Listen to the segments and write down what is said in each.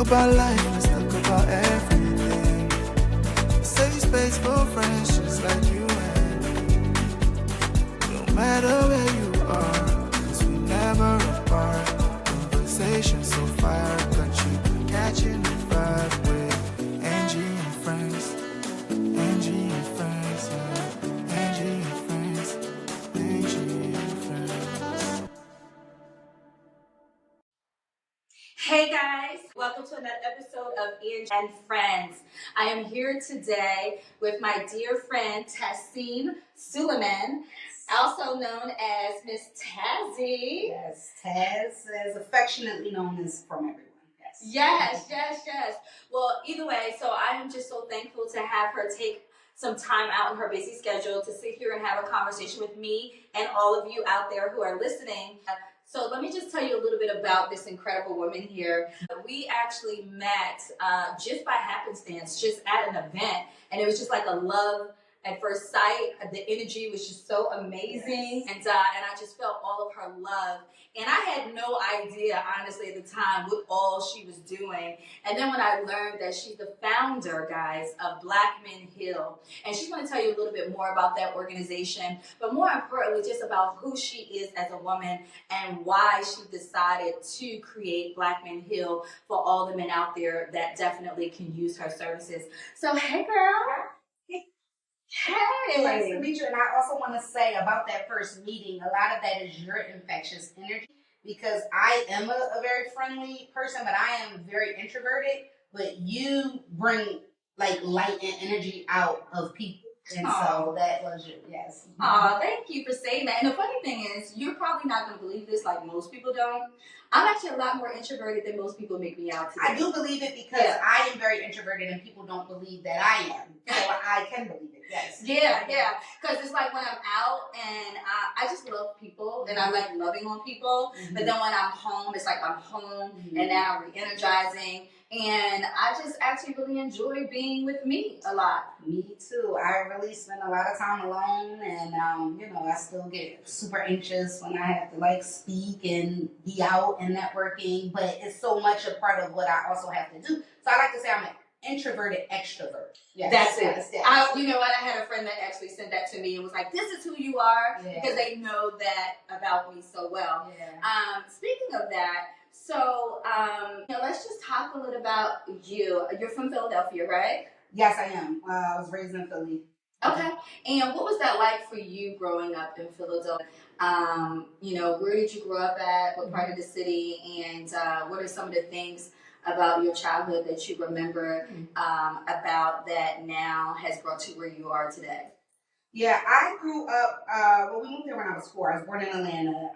about life, let's talk about everything. Save space for friends just like you and me. No matter where you are, 'cause we never apart. Conversation so fire, got you catching the vibe with Angie and Friends. Angie and Friends, yeah. Angie and Friends. Angie and Friends. Hey guys, welcome to another episode of Angie and Friends. I am here today with my dear friend Tasnim Sulaiman, also known as Miss Tazzy. Yes, Taz, as affectionately known as from everyone. Yes. Well, either way, so I am just so thankful to have her take some time out in her busy schedule to sit here and have a conversation with me and all of you out there who are listening. So let me just tell you a little bit about this incredible woman here. We actually met just by happenstance, just at an event, and it was just like a love at first sight. The energy was just so amazing, and I just felt all of her love. And I had no idea, honestly, at the time, what all she was doing. And then when I learned that she's the founder, guys, of Unhealed, and she's going to tell you a little bit more about that organization, but more importantly, just about who she is as a woman and why she decided to create Unhealed for all the men out there that definitely can use her services. So, hey, girl. Hey, Nice to meet you. And I also want to say about that first meeting, a lot of that is your infectious energy, because I am a very friendly person, but I am very introverted. But you bring like light and energy out of people. And so that was your, yes. Aw, thank you for saying that. And the funny thing is, you're probably not going to believe this, like most people don't. I'm actually a lot more introverted than most people make me out to be. I do believe it because I am very introverted and people don't believe that I am. So I can believe it, yes. Yeah. Because it's like when I'm out and I just love people and I like loving on people. Mm-hmm. But then when I'm home, it's like I'm home and now I'm re-energizing. And I just actually really enjoy being with me a lot. Me too. I really spend a lot of time alone, and I still get super anxious when I have to like speak and be out and networking. But it's so much a part of what I also have to do. So I like to say I'm an introverted extrovert. Yes, that's it. Yes. You know what? I had a friend that actually sent that to me and was like, "This is who you are," because they know that about me so well. Yeah. Speaking of that. So, let's just talk a little about you. You're from Philadelphia, right? Yes, I am. I was raised in Philly. Okay. And what was that like for you growing up in Philadelphia? Where did you grow up at? What part of the city? And what are some of the things about your childhood that you remember about that now has brought you where you are today? Yeah, I grew up, we moved there when I was 4. I was born in Atlanta,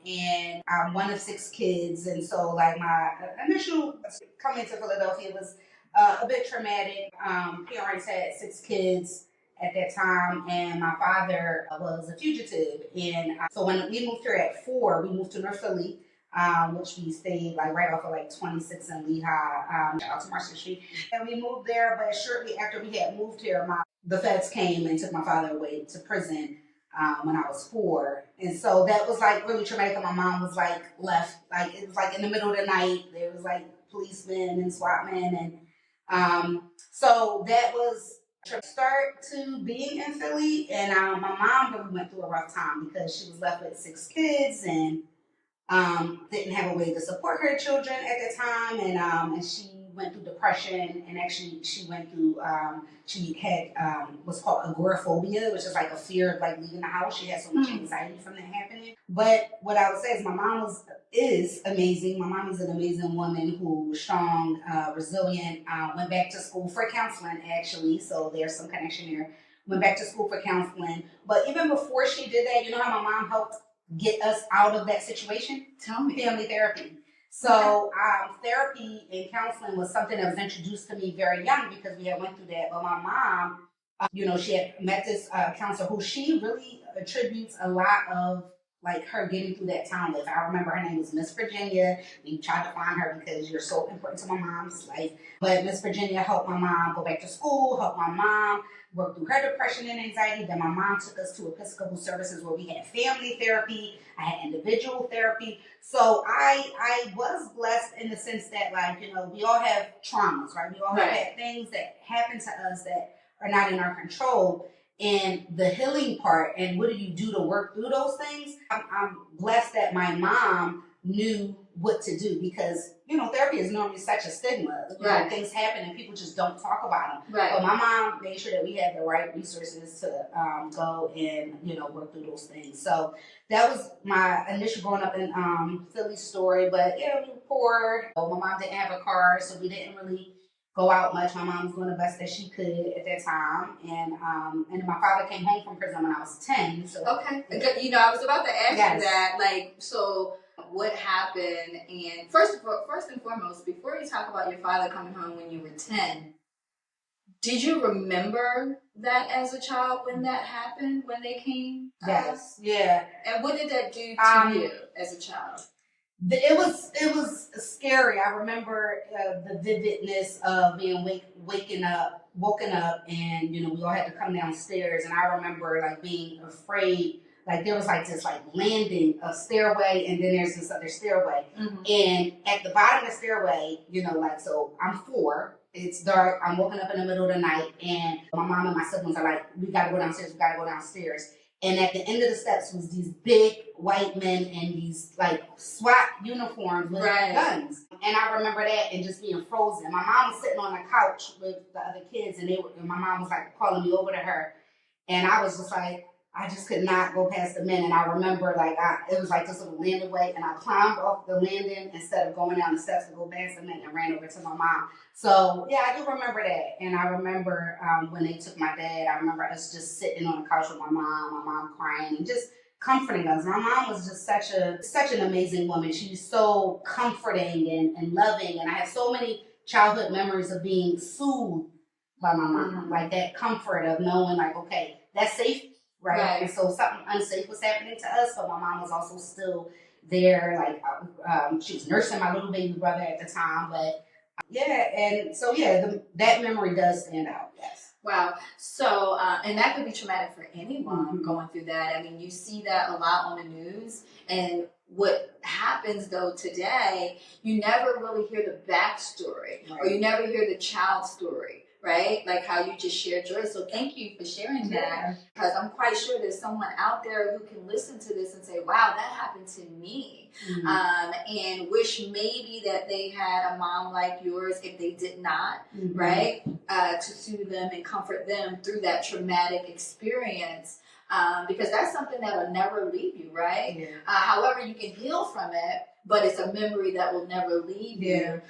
and I'm one of 6 kids, and so, like, my initial coming to Philadelphia was a bit traumatic. Parents had 6 kids at that time, and my father was a fugitive, and so when we moved here at 4, we moved to North Philly, which we stayed, like, right off of, like, 26 and Lehigh, out to Market Street, and we moved there, but shortly after we had moved here, the feds came and took my father away to prison when I was 4. And so that was like really traumatic. And my mom was like left, like it was like in the middle of the night. There was like policemen and SWAT men. And so that was a start to being in Philly. And my mom really went through a rough time because she was left with 6 kids and didn't have a way to support her children at the time. And she went through depression, and actually she went through, she had what's called agoraphobia, which is like a fear of like leaving the house. She had so much anxiety from that happening. But what I would say is my mom is amazing. My mom is an amazing woman who was strong, resilient, went back to school for counseling actually, so there's some connection there. Went back to school for counseling. But even before she did that, you know how my mom helped get us out of that situation? Tell me. Family therapy. So therapy and counseling was something that was introduced to me very young because we had went through that. But my mom, she had met this counselor who she really attributes a lot of like her getting through that time with. I remember her name was Miss Virginia. We tried to find her because you're so important to my mom's life. But Miss Virginia helped my mom go back to school, helped my mom work through her depression and anxiety. Then my mom took us to Episcopal services where we had family therapy. I had individual therapy. So I was blessed in the sense that, like, you know, we all have traumas, right? We all have had things that happen to us that are not in our control. And the healing part and what do you do to work through those things? I'm blessed that my mom knew what to do because, you know, therapy is normally such a stigma. You know, things happen and people just don't talk about them. But my mom made sure that we had the right resources to go and, you know, work through those things. So that was my initial growing up in Philly story. But yeah, we were poor. My mom didn't have a car, so we didn't really go out much. My mom was doing the best that she could at that time, and my father came home from prison when I was 10. So you know, I was about to ask you that, like, so what happened? And first and foremost, before you talk about your father coming home when you were 10, did you remember that as a child when that happened, when they came? Yes. Yeah. And what did that do to you as a child? It was scary. I remember the vividness of being woken up, and you know we all had to come downstairs. And I remember like being afraid. Like there was like this like landing, a stairway, and then there's this other stairway. Mm-hmm. And at the bottom of the stairway, you know, like so I'm 4. It's dark. I'm woken up in the middle of the night, and my mom and my siblings are like, "We gotta go downstairs. We gotta go downstairs." And at the end of the steps was these big white men in these like SWAT uniforms with guns. And I remember that and just being frozen. My mom was sitting on the couch with the other kids, and my mom was like calling me over to her, and I was just like, I just could not go past the men. And I remember like it was like this little landing, and I climbed off the landing instead of going down the steps to go past the men and ran over to my mom. So yeah, I do remember that. And I remember when they took my dad, I remember us just sitting on the couch with my mom crying and just comforting us. My mom was just such an amazing woman. She was so comforting and loving. And I have so many childhood memories of being soothed by my mom. Mm-hmm. Like that comfort of knowing like, okay, that's safe. Right. And so something unsafe was happening to us, but my mom was also still there. Like she was nursing my little baby brother at the time. But and so that memory does stand out. Yes. Wow. So and that could be traumatic for anyone going through that. I mean, you see that a lot on the news. And what happens though today, you never really hear the backstory, or you never hear the child story. Right? Like how you just shared yours. So thank you for sharing that, because I'm quite sure there's someone out there who can listen to this and say, wow, that happened to me. Mm-hmm. And wish maybe that they had a mom like yours if they did not, right? To soothe them and comfort them through that traumatic experience. Because that's something that will never leave you, right? Yeah. However, you can heal from it, but it's a memory that will never leave you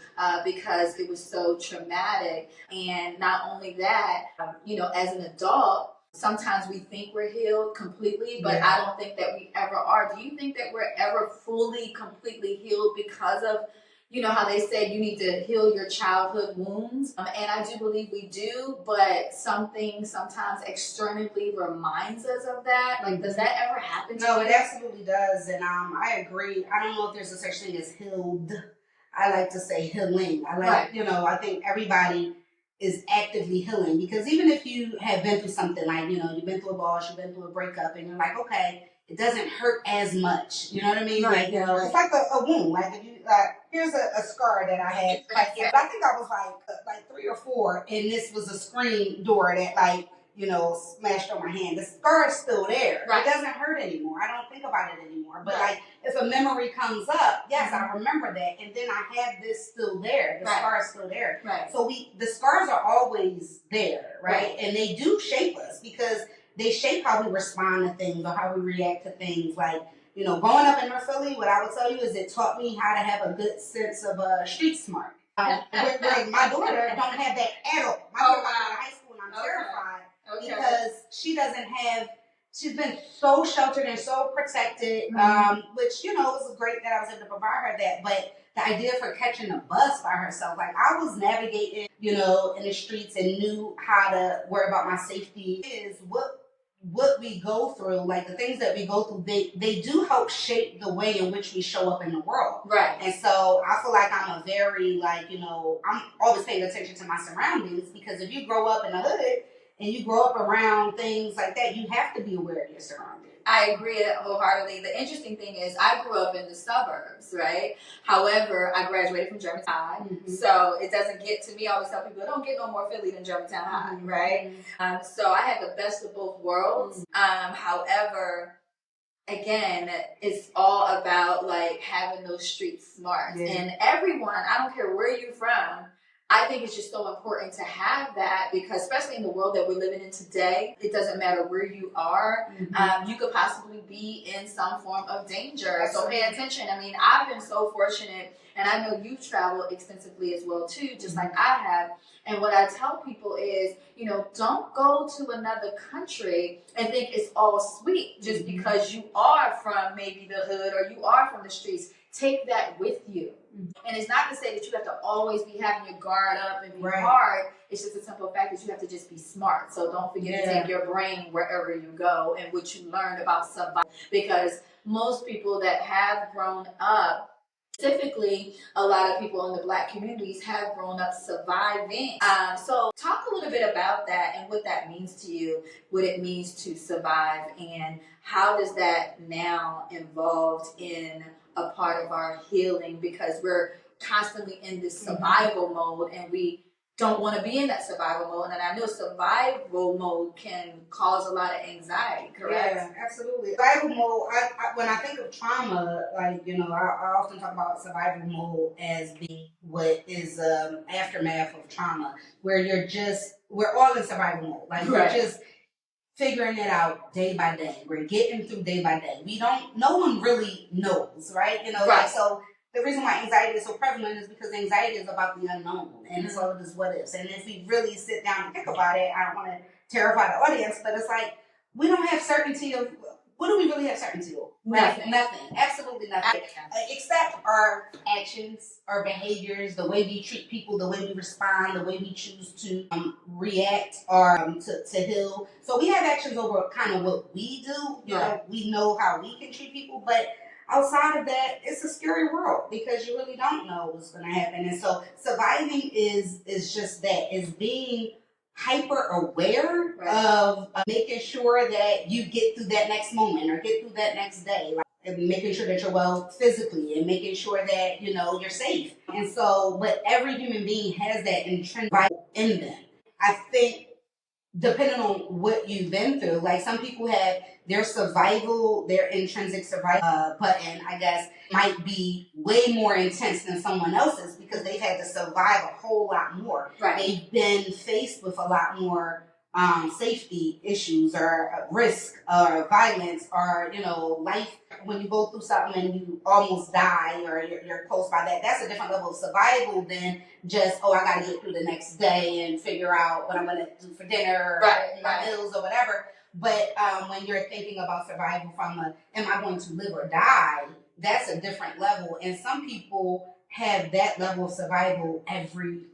because it was so traumatic. And not only that, you know, as an adult, sometimes we think we're healed completely, but I don't think that we ever are. Do you think that we're ever fully, completely healed because of, you know, how they say you need to heal your childhood wounds? And I do believe we do, but something sometimes externally reminds us of that. Like, does that ever happen to you? No, it absolutely does. And I agree. I don't know if there's a such thing as healed. I like to say healing. You know, I think everybody is actively healing, because even if you have been through something like, you know, you've been through a loss, you've been through a breakup, and you're like, okay, it doesn't hurt as much. You know what I mean? Right. Like, you know, it's like a wound. Like if you here's a scar that I had. Like I think I was like 3 or 4, and this was a screen door that like, you know, smashed on my hand. The scar is still there. Right. It doesn't hurt anymore. I don't think about it anymore. But like if a memory comes up, yes, I remember that, and then I have this still there. The scar is still there. Right. So the scars are always there, right? And they do shape us, because they shape how we respond to things or how we react to things. Like, you know, growing up in North Philly, what I would tell you is it taught me how to have a good sense of street smart. Where my daughter don't have that at all. My daughter got out of high school, and I'm terrified because she's been so sheltered and so protected, which, you know, it was great that I was able to provide her that. But the idea of her catching a bus by herself, like I was navigating, you know, in the streets and knew how to worry about my safety. Is what we go through, like the things that we go through, they do help shape the way in which we show up in the world. Right. And so I feel like I'm a very, like, I'm always paying attention to my surroundings, because if you grow up in the hood and you grow up around things like that, you have to be aware of your surroundings. I agree wholeheartedly. The interesting thing is I grew up in the suburbs, right? However, I graduated from Germantown High, so it doesn't get to me. I always tell people, don't get no more Philly than Germantown High, right? So I had the best of both worlds. However, again, it's all about like having those street smarts. And everyone, I don't care where you're from, I think it's just so important to have that, because especially in the world that we're living in today, it doesn't matter where you are. You could possibly be in some form of danger. Absolutely. So pay attention. I mean, I've been so fortunate, and I know you've traveled extensively as well too, just like I have. And what I tell people is, don't go to another country and think it's all sweet just because you are from maybe the hood or you are from the streets. Take that with you. And it's not to say that you have to always be having your guard up and be hard. It's just a simple fact that you have to just be smart. So don't forget to take your brain wherever you go and what you learned about survival. Because most people that have grown up, specifically a lot of people in the Black communities, have grown up surviving. So talk a little bit about that and what that means to you, what it means to survive, and how does that now involved in a part of our healing, because we're constantly in this survival mode and we don't want to be in that survival mode. And I know survival mode can cause a lot of anxiety, correct? Yeah, absolutely. Survival mode, when I think of trauma, like, I often talk about survival mode as being what is aftermath of trauma, where we're all in survival mode. Like, we're just figuring it out day by day. We're getting through day by day. No one really knows, right? Like, so the reason why anxiety is so prevalent is because anxiety is about the unknown, and it's all of this what ifs. And if we really sit down and think about it, I don't want to terrify the audience, but it's like, we don't have certainty of, what do we really have certainty of? Nothing. Nothing. Absolutely nothing. Except our actions, our behaviors, the way we treat people, the way we respond, the way we choose to react or to heal. So we have actions over kind of what we do. We know how we can treat people, but outside of that, it's a scary world, because you really don't know what's going to happen. And so surviving is just that, is being hyper aware of making sure that you get through that next moment or get through that next day, and making sure that you're well physically, and making sure that you're safe. And so, but every human being has that intrinsic in them. I think, depending on what you've been through, like some people have their intrinsic survival button, I guess, might be way more intense than someone else's, because they've had to survive a whole lot more. They've been faced with a lot more safety issues or risk or violence or, life. When you go through something and you almost die or you're close by that, that's a different level of survival than just, I got to get through the next day and figure out what I'm going to do for dinner or my bills or whatever. But when you're thinking about survival from am I going to live or die, that's a different level. And some people have that level of survival every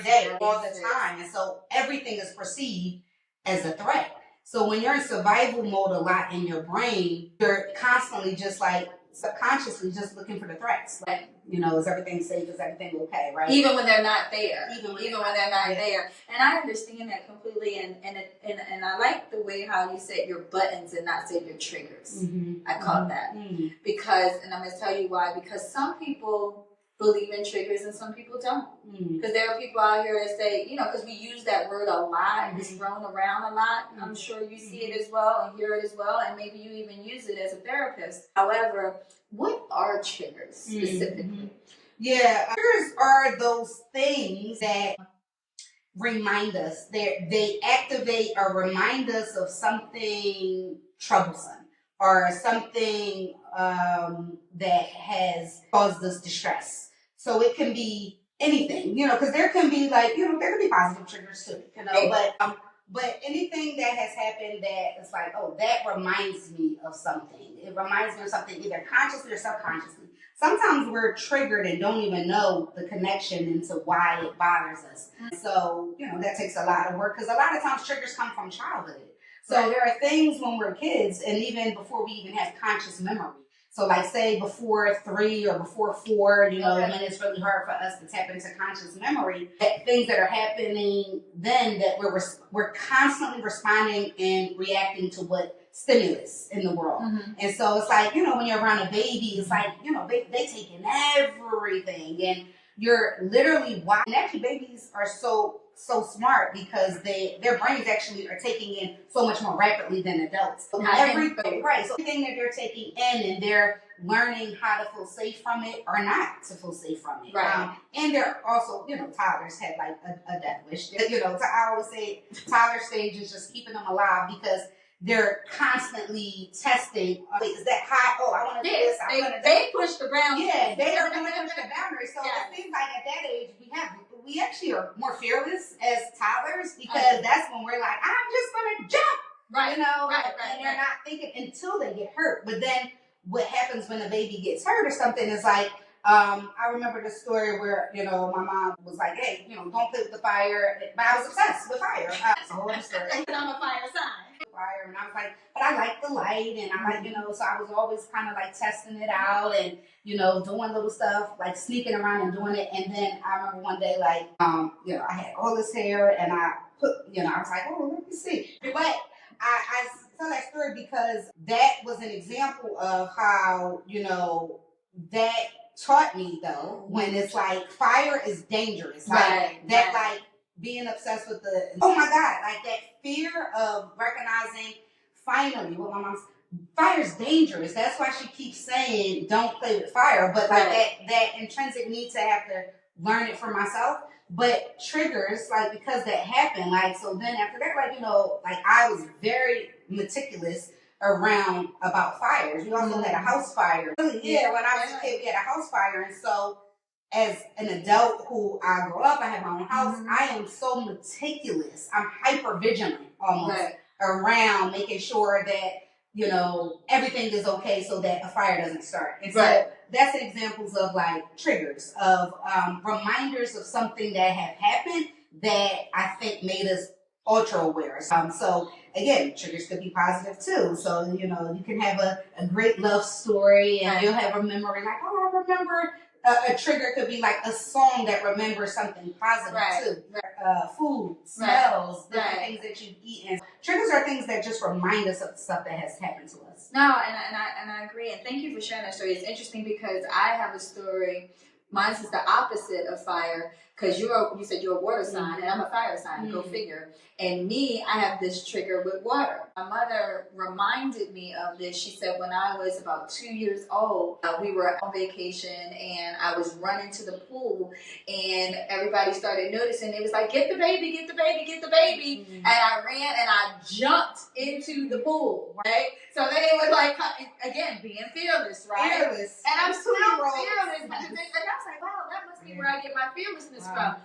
day, all the time. And so everything is perceived as a threat. So when you're in survival mode a lot in your brain, you're constantly just like subconsciously just looking for the threats. Like, is everything safe? Is everything okay? Right? Even when they're not there. Even when they're not there. And I understand that completely. And I like the way how you said your buttons and not say your triggers. I caught that. Because, and I'm going to tell you why, because some people believe in triggers and some people don't. Because there are people out here that say, because we use that word a lot, it's thrown around a lot. I'm sure you see it as well and hear it as well, and maybe you even use it as a therapist. However, what are triggers specifically? Triggers are those things that remind us. They activate or remind us of something troublesome or something that has caused us distress. So it can be anything, because there can be there can be positive triggers too, but anything that has happened that is like, that reminds me of something. It reminds me of something either consciously or subconsciously. Sometimes we're triggered and don't even know the connection into why it bothers us. So, that takes a lot of work, because a lot of times triggers come from childhood. So there are things when we're kids, and even before we even have conscious memory. So like say before 3 or before 4, you know, when it's really hard for us to tap into conscious memory, that things that are happening then that we're constantly responding and reacting to what stimulus in the world. And so it's like, you know, when you're around a baby, it's like, you know, they taking everything, and you're literally watching. And actually babies are so smart because their brains actually are taking in so much more rapidly than adults. So everything, right? So everything that they're taking in, and they're learning how to feel safe from it or not to feel safe from it. Right. And they're also, you know, toddlers have like a death wish. You know, I always say toddler stage is just keeping them alive because they're constantly testing. Wait, is that hot? Oh, I want to do this. They push the boundaries. Yeah, they are going to push the boundaries. So it seems like at that age we actually are more fearless as toddlers because that's when we're like, I'm just going to jump. Right. You know, and they're not thinking until they get hurt. But then what happens when a baby gets hurt or something is like, I remember the story where, you know, my mom was like, hey, you know, don't play with the fire. But I was obsessed with fire. It's a whole other story. I'm a fire sign. Fire, and I was like, but I like the light, and I like, you know, so I was always kind of like testing it out and, you know, doing little stuff, like sneaking around and doing it. And then I remember one day, like, you know, I had all this hair, and I put, you know, I was like, oh, let me see. But I tell that story because that was an example of how, you know, that taught me though, when it's like fire is dangerous. Like like being obsessed with the, oh my God, like that fear of recognizing finally what my mom's, fire's dangerous. That's why she keeps saying don't play with fire. But like that intrinsic need to have to learn it for myself. But triggers, like because that happened, like so then after that, like, you know, like I was very meticulous around about fires. We also had a house fire. Yeah, when I was a kid, we had a house fire, and so as an adult who I grew up, I have my own house, I am so meticulous. I'm hyper vigilant almost around making sure that, you know, everything is okay so that a fire doesn't start. And so that's examples of like triggers of reminders of something that have happened that I think made us ultra aware. So again, triggers could be positive too. So, you know, you can have a great love story and you'll have a memory like, oh, I remember. A trigger could be like a song that remembers something positive too. Food, smells, different things that you've eaten. Triggers are things that just remind us of stuff that has happened to us. No, and I agree. And thank you for sharing that story. It's interesting because I have a story. Mine is the opposite of fire because you said you're a water sign and I'm a fire sign. Go figure. And me, I have this trigger with water. My mother reminded me of this. She said when I was about 2 years old, we were on vacation and I was running to the pool and everybody started noticing. It was like, get the baby, get the baby, get the baby. And I ran and I jumped into the pool, right? So then it was like, again, being fearless, right? Fearless. And I'm still fearless. And I was like, wow, that must be where I get my fearlessness from.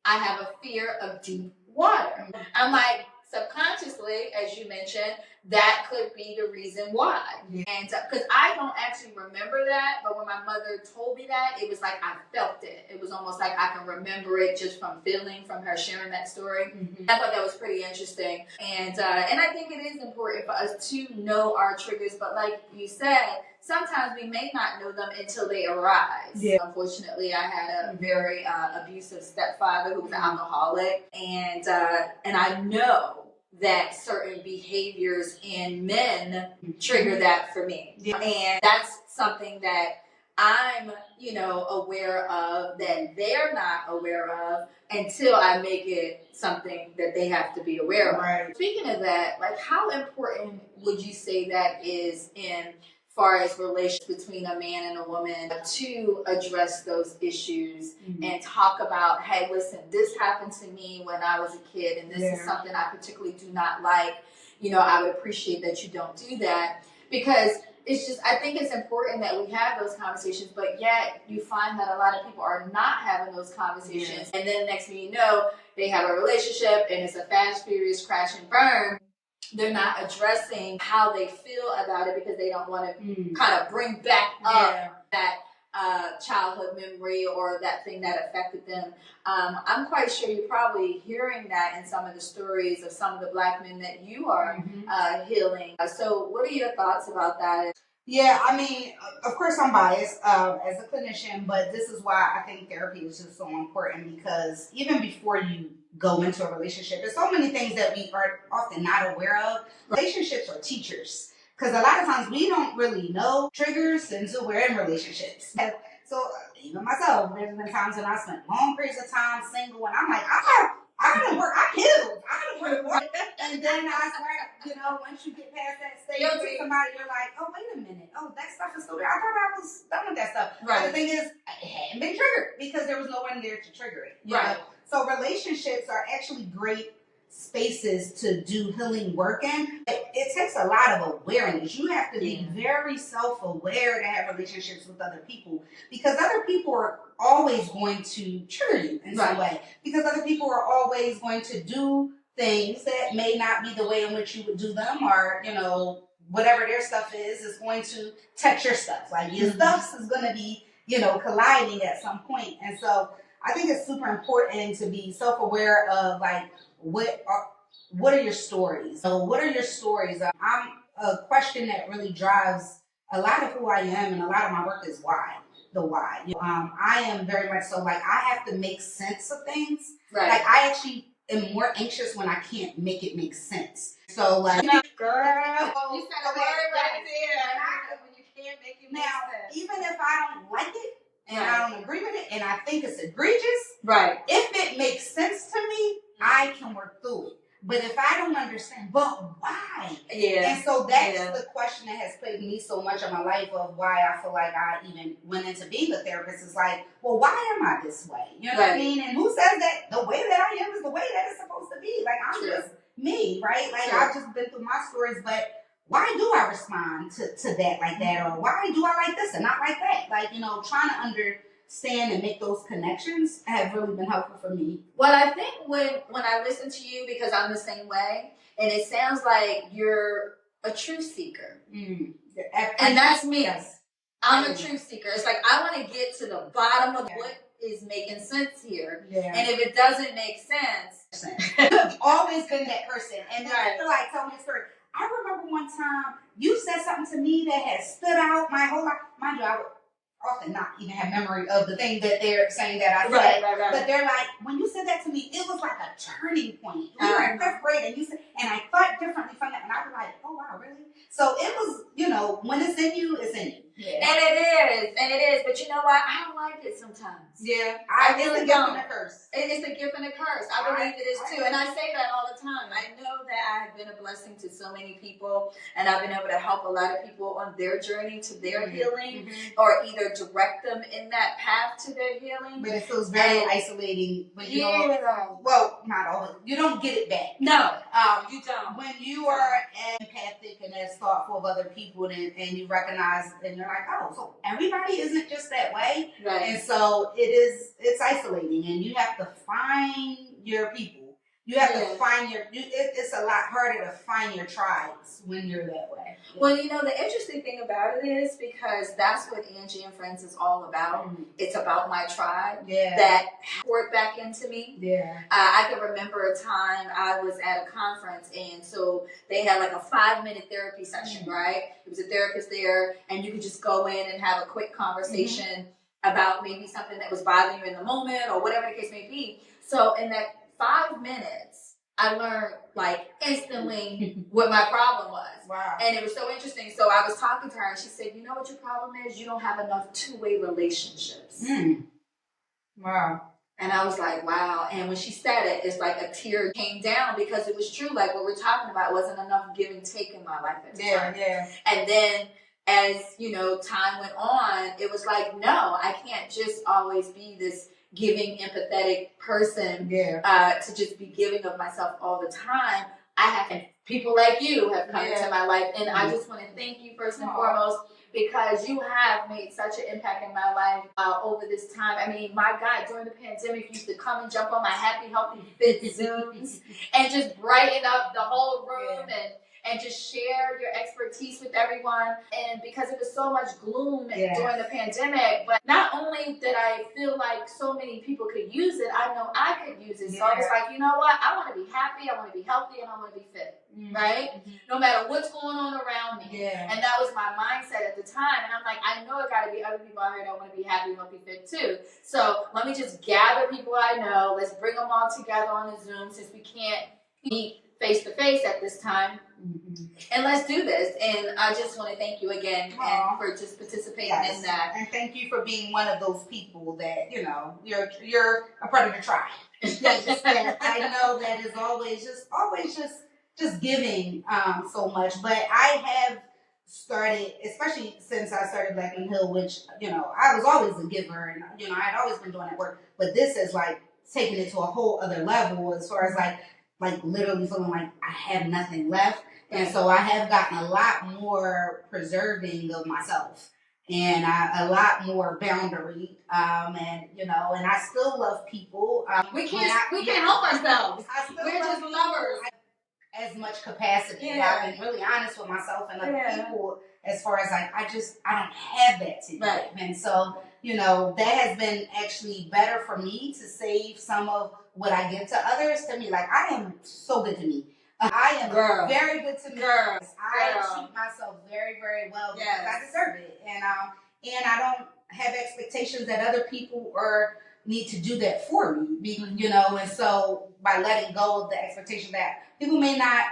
I have a fear of deep water. I'm like, subconsciously, as you mentioned, that could be the reason why. And because I don't actually remember that, but when my mother told me that, it was like I felt it. It was almost like I can remember it just from feeling, from her sharing that story. I thought that was pretty interesting. And I think it is important for us to know our triggers, but like you said, sometimes we may not know them until they arise. Unfortunately, I had a very abusive stepfather who was an alcoholic, and I know that certain behaviors in men trigger that for me. And that's something that I'm, you know, aware of that they're not aware of until I make it something that they have to be aware of. Speaking of that, like how important would you say that is in far as relations between a man and a woman to address those issues and talk about, hey, listen, this happened to me when I was a kid and this is something I particularly do not like. You know, I would appreciate that you don't do that because it's just, I think it's important that we have those conversations, but yet you find that a lot of people are not having those conversations. And then next thing you know, they have a relationship and it's a fast, furious crash and burn. They're not addressing how they feel about it because they don't want to kind of bring back up that childhood memory or that thing that affected them. I'm quite sure you're probably hearing that in some of the stories of some of the Black men that you are healing. So what are your thoughts about that? Yeah, I mean, of course I'm biased as a clinician, but this is why I think therapy is just so important, because even before you go into a relationship, there's so many things that we are often not aware of. Relationships are teachers, because a lot of times we don't really know triggers until we're in relationships. So even myself, there's been times when I spent long periods of time single, and I'm like, I gotta work, I healed, I gotta work. And then I start, once you get past that stage with somebody, you're like, oh, wait a minute. Oh, that stuff is still there. I thought I was done with that stuff. Right. But the thing is, it hadn't been triggered because there was no one there to trigger it. Right. So relationships are actually great spaces to do healing work in. It takes a lot of awareness. You have to be very self-aware to have relationships with other people, because other people are always going to trigger you in some way, because other people are always going to do things that may not be the way in which you would do them, or whatever their stuff is going to touch your stuff. Like your stuff is going to be colliding at some point. And so I think it's super important to be self-aware of like what are your stories. So what are your stories? I'm a question that really drives a lot of who I am, and a lot of my work is why. The why. I am very much so like I have to make sense of things. Right. Like I actually am more anxious when I can't make it make sense. So like, girl, you said a word right there. When you can't make it make sense. Even if I don't like it and I don't agree with it and I think it's egregious, if it makes sense to me, I can work through it. But if I don't understand, but why? Yeah. And so that's the question that has plagued me so much in my life, of why I feel like I even went into being a therapist. Is like, well, why am I this way? You know what I mean? And who says that the way that I am is the way that it's supposed to be? Like, I'm just me, right? Like, I've just been through my stories, but why do I respond to that like that? Or why do I like this and not like that? Like, trying to understand and make those connections have really been helpful for me. Well, I think when I listen to you, because I'm the same way, and it sounds like you're a truth seeker. And that's me. Yes. I'm a truth seeker. It's like I want to get to the bottom of what is making sense here. Yeah. And if it doesn't make sense, I've always been that person. And I feel like, tell me a story. I remember one time you said something to me that has stood out my whole life. Mind you, I would often not even have memory of the thing that they're saying that I said. Right. But they're like, when you said that to me, it was like a turning point. We were in 5th grade, and you said, and I thought differently from that. And I was like, oh wow, really? So it was, when it's in you, it's in you. Yeah. And it is. But you know what? I don't like it sometimes. Yeah. I really don't. It's a gift and a curse. It is a gift and a curse. I believe it is too. And I say that all the time. I know that I have been a blessing to so many people, and I've been able to help a lot of people on their journey to their healing, or either direct them in that path to their healing. But it feels very isolating when you don't. Well, not always. You don't get it back. No, you don't. When you are empathic and as thoughtful of other people, and you recognize, and you're like, oh, so everybody isn't just that way. Right. And so it's isolating, and you have to find your people. You have to find it's a lot harder to find your tribes when you're that way. Well, the interesting thing about it is, because that's what Angie and Friends is all about. It's about my tribe that poured back into me. Yeah. I can remember a time I was at a conference, and so they had like a 5-minute therapy session, right? It was a therapist there, and you could just go in and have a quick conversation about maybe something that was bothering you in the moment, or whatever the case may be. So in that 5 minutes, I learned like instantly what my problem was. Wow. And it was so interesting. So I was talking to her, and she said, you know what your problem is? You don't have enough two-way relationships. Wow. And I was like, wow. And when she said it, it's like a tear came down, because it was true. Like what we're talking about, wasn't enough give and take in my life at the time. Yeah. And then as, time went on, it was like, no, I can't just always be this giving, empathetic person to just be giving of myself all the time. I have people like you have come into my life, and I just want to thank you first and foremost, because you have made such an impact in my life over this time. I mean, my God, during the pandemic, you used to come and jump on my Happy Healthy Fit Zooms and just brighten up the whole room and just share your expertise with everyone. And because it was so much gloom during the pandemic, but not only did I feel like so many people could use it, I know I could use it. So I was like, you know what? I want to be happy, I want to be healthy, and I want to be fit, right? No matter what's going on around me. And that was my mindset at the time. And I'm like, I know it got to be other people out here that want to be happy, want to be fit too. So let me just gather people I know. Let's bring them all together on a Zoom since we can't meet face to face at this time. And let's do this. And I just want to thank you again and for just participating in that. And thank you for being one of those people that, you know, you're a part of the tribe. I know that is always just giving so much. But I have started, especially since I started Black Unhealed, which, you know, I was always a giver and, you know, I'd always been doing that work. But this is like taking it to a whole other level as far as like literally feeling like I have nothing left. And so I have gotten a lot more preserving of myself and a lot more boundary. And, you know, and I still love people. We can't help ourselves. We're just lovers. As much capacity. I've been really honest with myself and other people as far as like, I don't have that to give. And so, you know, that has been actually better for me to save some of what I give to others to me. Like, I am so good to me. I am very good to me. I treat myself very, very well because I deserve it. And I don't have expectations that other people need to do that for me, you know, and so by letting go of the expectation that people may not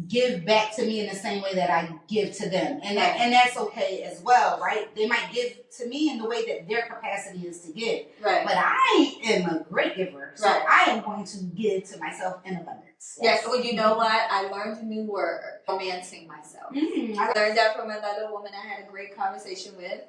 give back to me in the same way that I give to them. And that's okay as well, right? They might give to me in the way that their capacity is to give. But I am a great giver. So I am going to give to myself in abundance. Yes, well, you know what? I learned a new word, romancing myself. I learned that from another woman I had a great conversation with.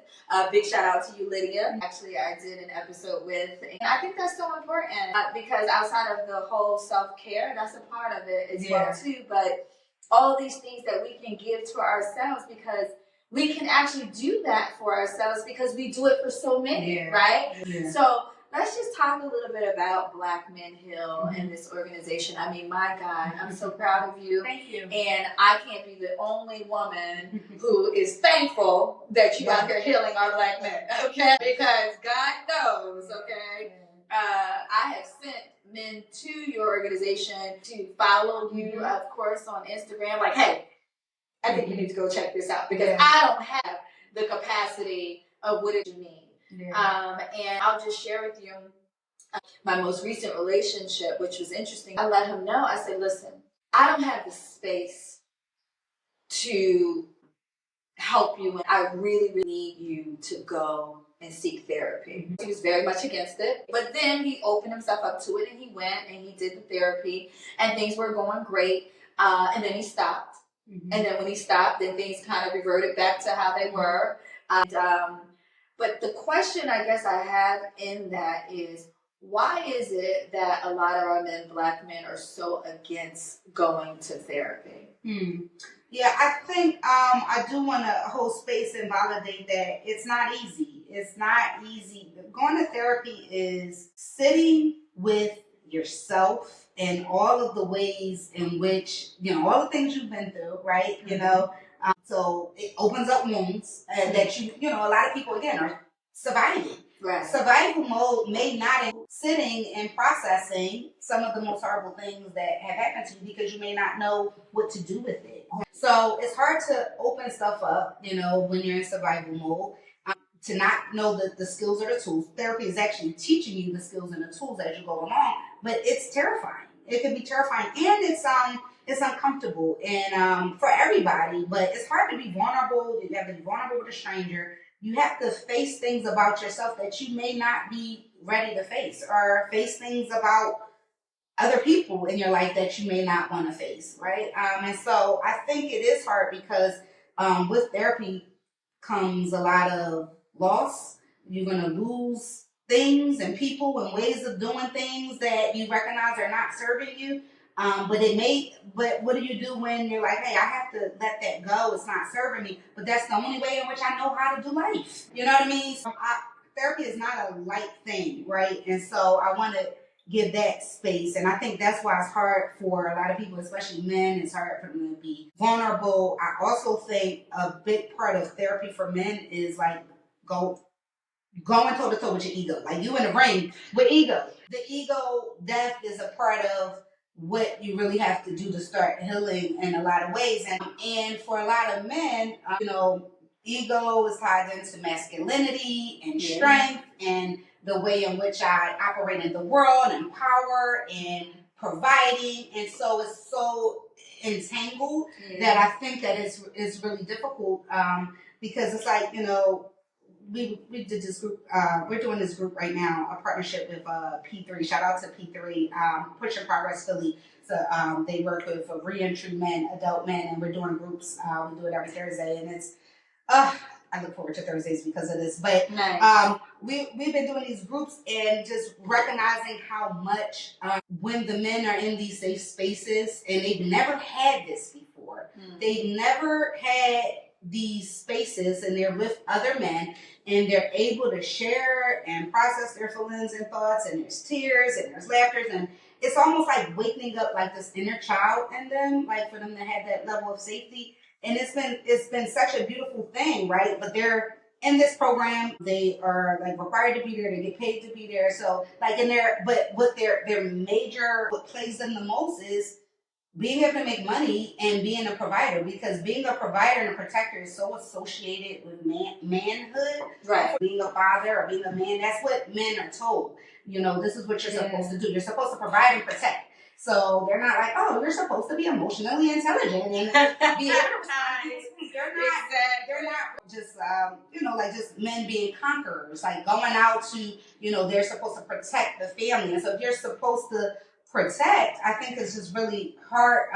Big shout out to you, Lydia. Actually, I did an episode with, and I think that's so important because outside of the whole self-care, that's a part of it as well too. But all these things that we can give to ourselves because we can actually do that for ourselves because we do it for so many, right? So let's just talk a little bit about Black Men Heal and this organization. I mean, my God, I'm so proud of you. Thank you. And I can't be the only woman who is thankful that you out there healing our Black men, okay? Because God knows, okay? I have sent men to your organization to follow you, of course, on Instagram. Like, hey, I think you need to go check this out because I don't have the capacity of what it means. And I'll just share with you my most recent relationship, which was interesting. I let him know, I said, listen, I don't have the space to help you. And I really, really need you to go and seek therapy. He was very much against it. But then he opened himself up to it and he went and he did the therapy and things were going great. And then he stopped. And then when he stopped, then things kind of reverted back to how they were. But the question I guess I have in that is, why is it that a lot of our Black men are so against going to therapy? Yeah, I think I do want to hold space and validate that it's not easy. It's not easy. Going to therapy is sitting with yourself and all of the ways in which, you know, all the things you've been through, right? You know, so it opens up wounds that you know, a lot of people, again, are surviving. Survival mode may not include sitting and processing some of the most horrible things that have happened to you because you may not know what to do with it. So it's hard to open stuff up, you know, when you're in survival mode, to not know the skills or the tools. Therapy is actually teaching you the skills and the tools as you go along, but it's terrifying. It can be terrifying, and it's uncomfortable and for everybody, but it's hard to be vulnerable. You have to be vulnerable with a stranger. You have to face things about yourself that you may not be ready to face, or face things about other people in your life that you may not want to face, right? And so I think it is hard because with therapy comes a lot of loss. You're going to lose things and people and ways of doing things that you recognize are not serving you. But what do you do when you're like, hey, I have to let that go. It's not serving me. But that's the only way in which I know how to do life. You know what I mean? So therapy is not a light thing, right? And so I want to give that space. And I think that's why it's hard for a lot of people, especially men. It's hard for them to be vulnerable. I also think a big part of therapy for men is like going toe to toe with your ego. Like you in the ring with ego. The ego death is a part of what you really have to do to start healing in a lot of ways. And for a lot of men, ego is tied into masculinity and strength and the way in which I operate in the world and power and providing. And so it's so entangled that I think that it's really difficult because it's like, we did this group, we're doing this group right now, a partnership with P3. Shout out to P3, Pushing Progress Philly. So they work with reentry men, adult men, and we're doing groups. We do it every Thursday, and it's I look forward to Thursdays because of this. But nice. We've been doing these groups and just recognizing how much when the men are in these safe spaces and they've never had this before. They've never had these spaces and they're with other men and they're able to share and process their feelings and thoughts, and there's tears and there's laughter, and it's almost like wakening up like this inner child in them, like for them to have that level of safety. And it's been such a beautiful thing, right? But they're in this program, they are like required to be there, they get paid to be there. So like but what their major, what plays them the most is being able to make money and being a provider, because being a provider and a protector is so associated with manhood. Right. Being a father or being a man, that's what men are told. This is what you're supposed to do. You're supposed to provide and protect. So they're not like, oh, you're supposed to be emotionally intelligent and be able to respond. They're not just, like just men being conquerors, like going out to, they're supposed to protect the family. And so if you're supposed to protect, I think it's just really hard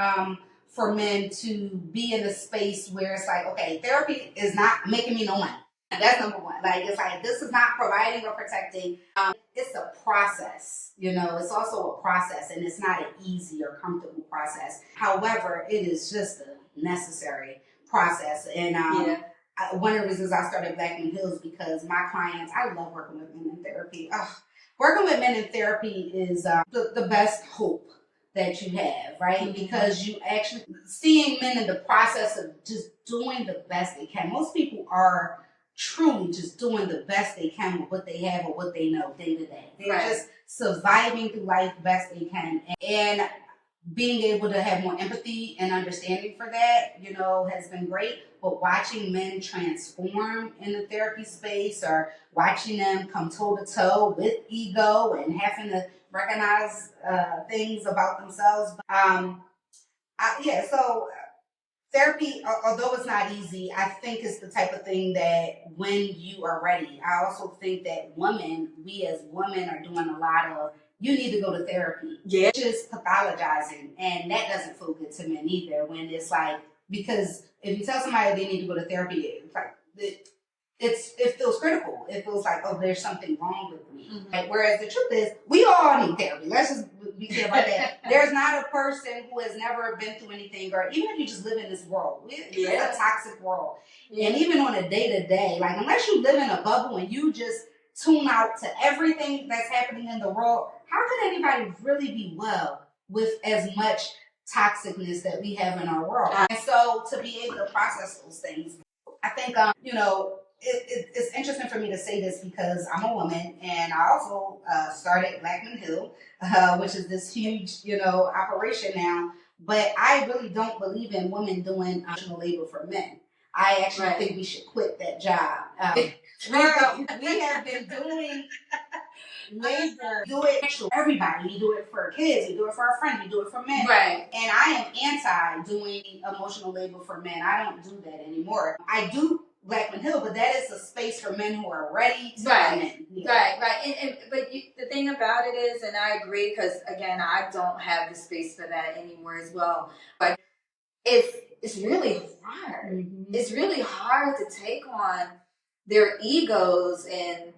for men to be in a space where it's like, okay, therapy is not making me no money. That's number one. Like, it's like, this is not providing or protecting. It's a process, it's also a process, and it's not an easy or comfortable process. However, it is just a necessary process. And one of the reasons I started Black Men Heal is because my clients, I love working with men in therapy. Working with men in therapy is the best hope that you have, right? Because you actually seeing men in the process of just doing the best they can. Most people are truly just doing the best they can with what they have or what they know day to day. They're just surviving through life best they can. And being able to have more empathy and understanding for that, has been great. But watching men transform in the therapy space, or watching them come toe to toe with ego and having to recognize things about themselves. So therapy, although it's not easy, I think it's the type of thing that when you are ready. I also think that we as women are doing a lot of, you need to go to therapy. Yeah. Just pathologizing. And that doesn't feel good to men either, when it's like, because if you tell somebody they need to go to therapy, it's like, it feels critical. It feels like, oh, there's something wrong with me. Like, whereas the truth is, we all need therapy. Let's just be clear about that. There's not a person who has never been through anything, or even if you just live in this world, it's a toxic world. And even on a day-to-day, like, unless you live in a bubble and you just tune out to everything that's happening in the world, how can anybody really be well with as much toxicness that we have in our world? And so to be able to process those things, I think, it's interesting for me to say this because I'm a woman, and I also started Black Men Heal, which is this huge, operation now. But I really don't believe in women doing emotional labor for men. I actually think we should quit that job. We have been doing labor. Do it for everybody. We do it for kids. We do it for our friends. We do it for men. Right. And I am anti doing emotional labor for men. I don't do that anymore. I do Black Men Heal, but that is a space for men who are ready to come in. Right. But the thing about it is, and I agree, because again, I don't have the space for that anymore as well. But it's really hard. It's really hard to take on their egos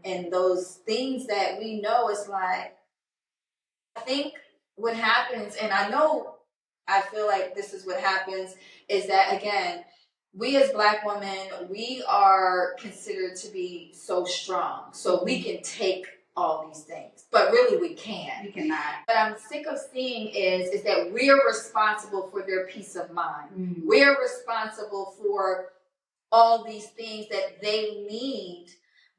and those things that we know. It's like, I think what happens, and I feel like this is what happens, is that, again, we as Black women, we are considered to be so strong. So we can take all these things, but really we can. We cannot. What I'm sick of seeing is that we're responsible for their peace of mind. Mm. We're responsible for all these things that they need,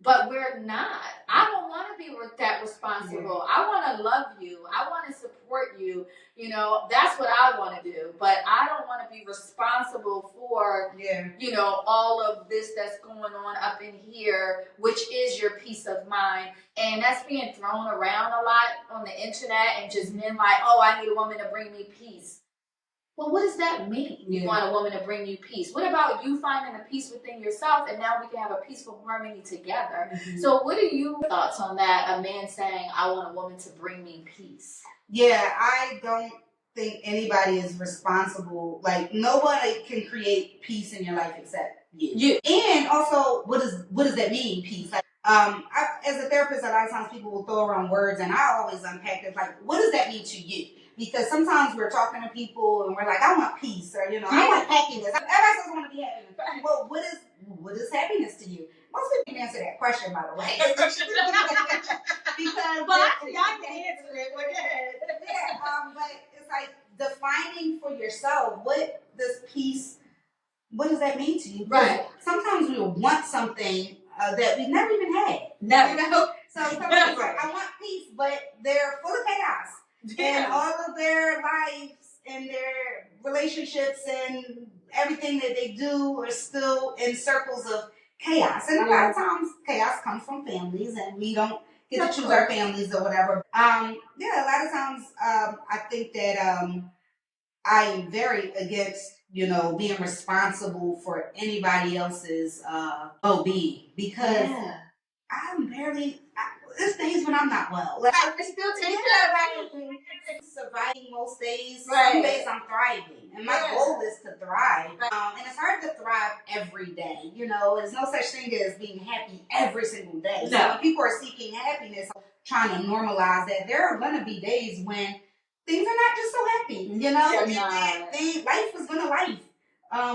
but we're not. I don't want to be that responsible. I want to love you. I want to support you. You know, that's what I want to do, but I don't want to be responsible for, you know, all of this that's going on up in here, which is your peace of mind. And that's being thrown around a lot on the internet, and just men like, oh, I need a woman to bring me peace. Well, what does that mean? You want a woman to bring you peace. What about you finding a peace within yourself, and now we can have a peaceful harmony together? Mm-hmm. So what are your thoughts on that? A man saying, I want a woman to bring me peace. Yeah, I don't think anybody is responsible. Like, nobody can create peace in your life except you. And also, what does that mean, peace? Like, as a therapist, a lot of times people will throw around words, and I always unpack it. Like, what does that mean to you? Because sometimes we're talking to people and we're like, I want peace, or, you know, I want happiness. Everybody says I want to be happy. Well, what is happiness to you? Most people can answer that question, by the way. Because I can answer it. But it's like defining for yourself, what does that mean to you? Right. Sometimes we want something that we never even had. Never. You know? So sometimes I want peace, but they're full of chaos. And all of their lives and their relationships and everything that they do are still in circles of chaos. And a lot of times chaos comes from families, and we don't get to choose our families or whatever. A lot of times I think that I am very against, you know, being responsible for anybody else's well-being, because there's days when I'm not well. Like, I still take care of me. Surviving most days. Right. Some days I'm thriving, and my goal is to thrive. And it's hard to thrive every day. You know, there's no such thing as being happy every single day. No. So when people are seeking happiness, trying to normalize that, there are going to be days when things are not just so happy. You know, life is going to life.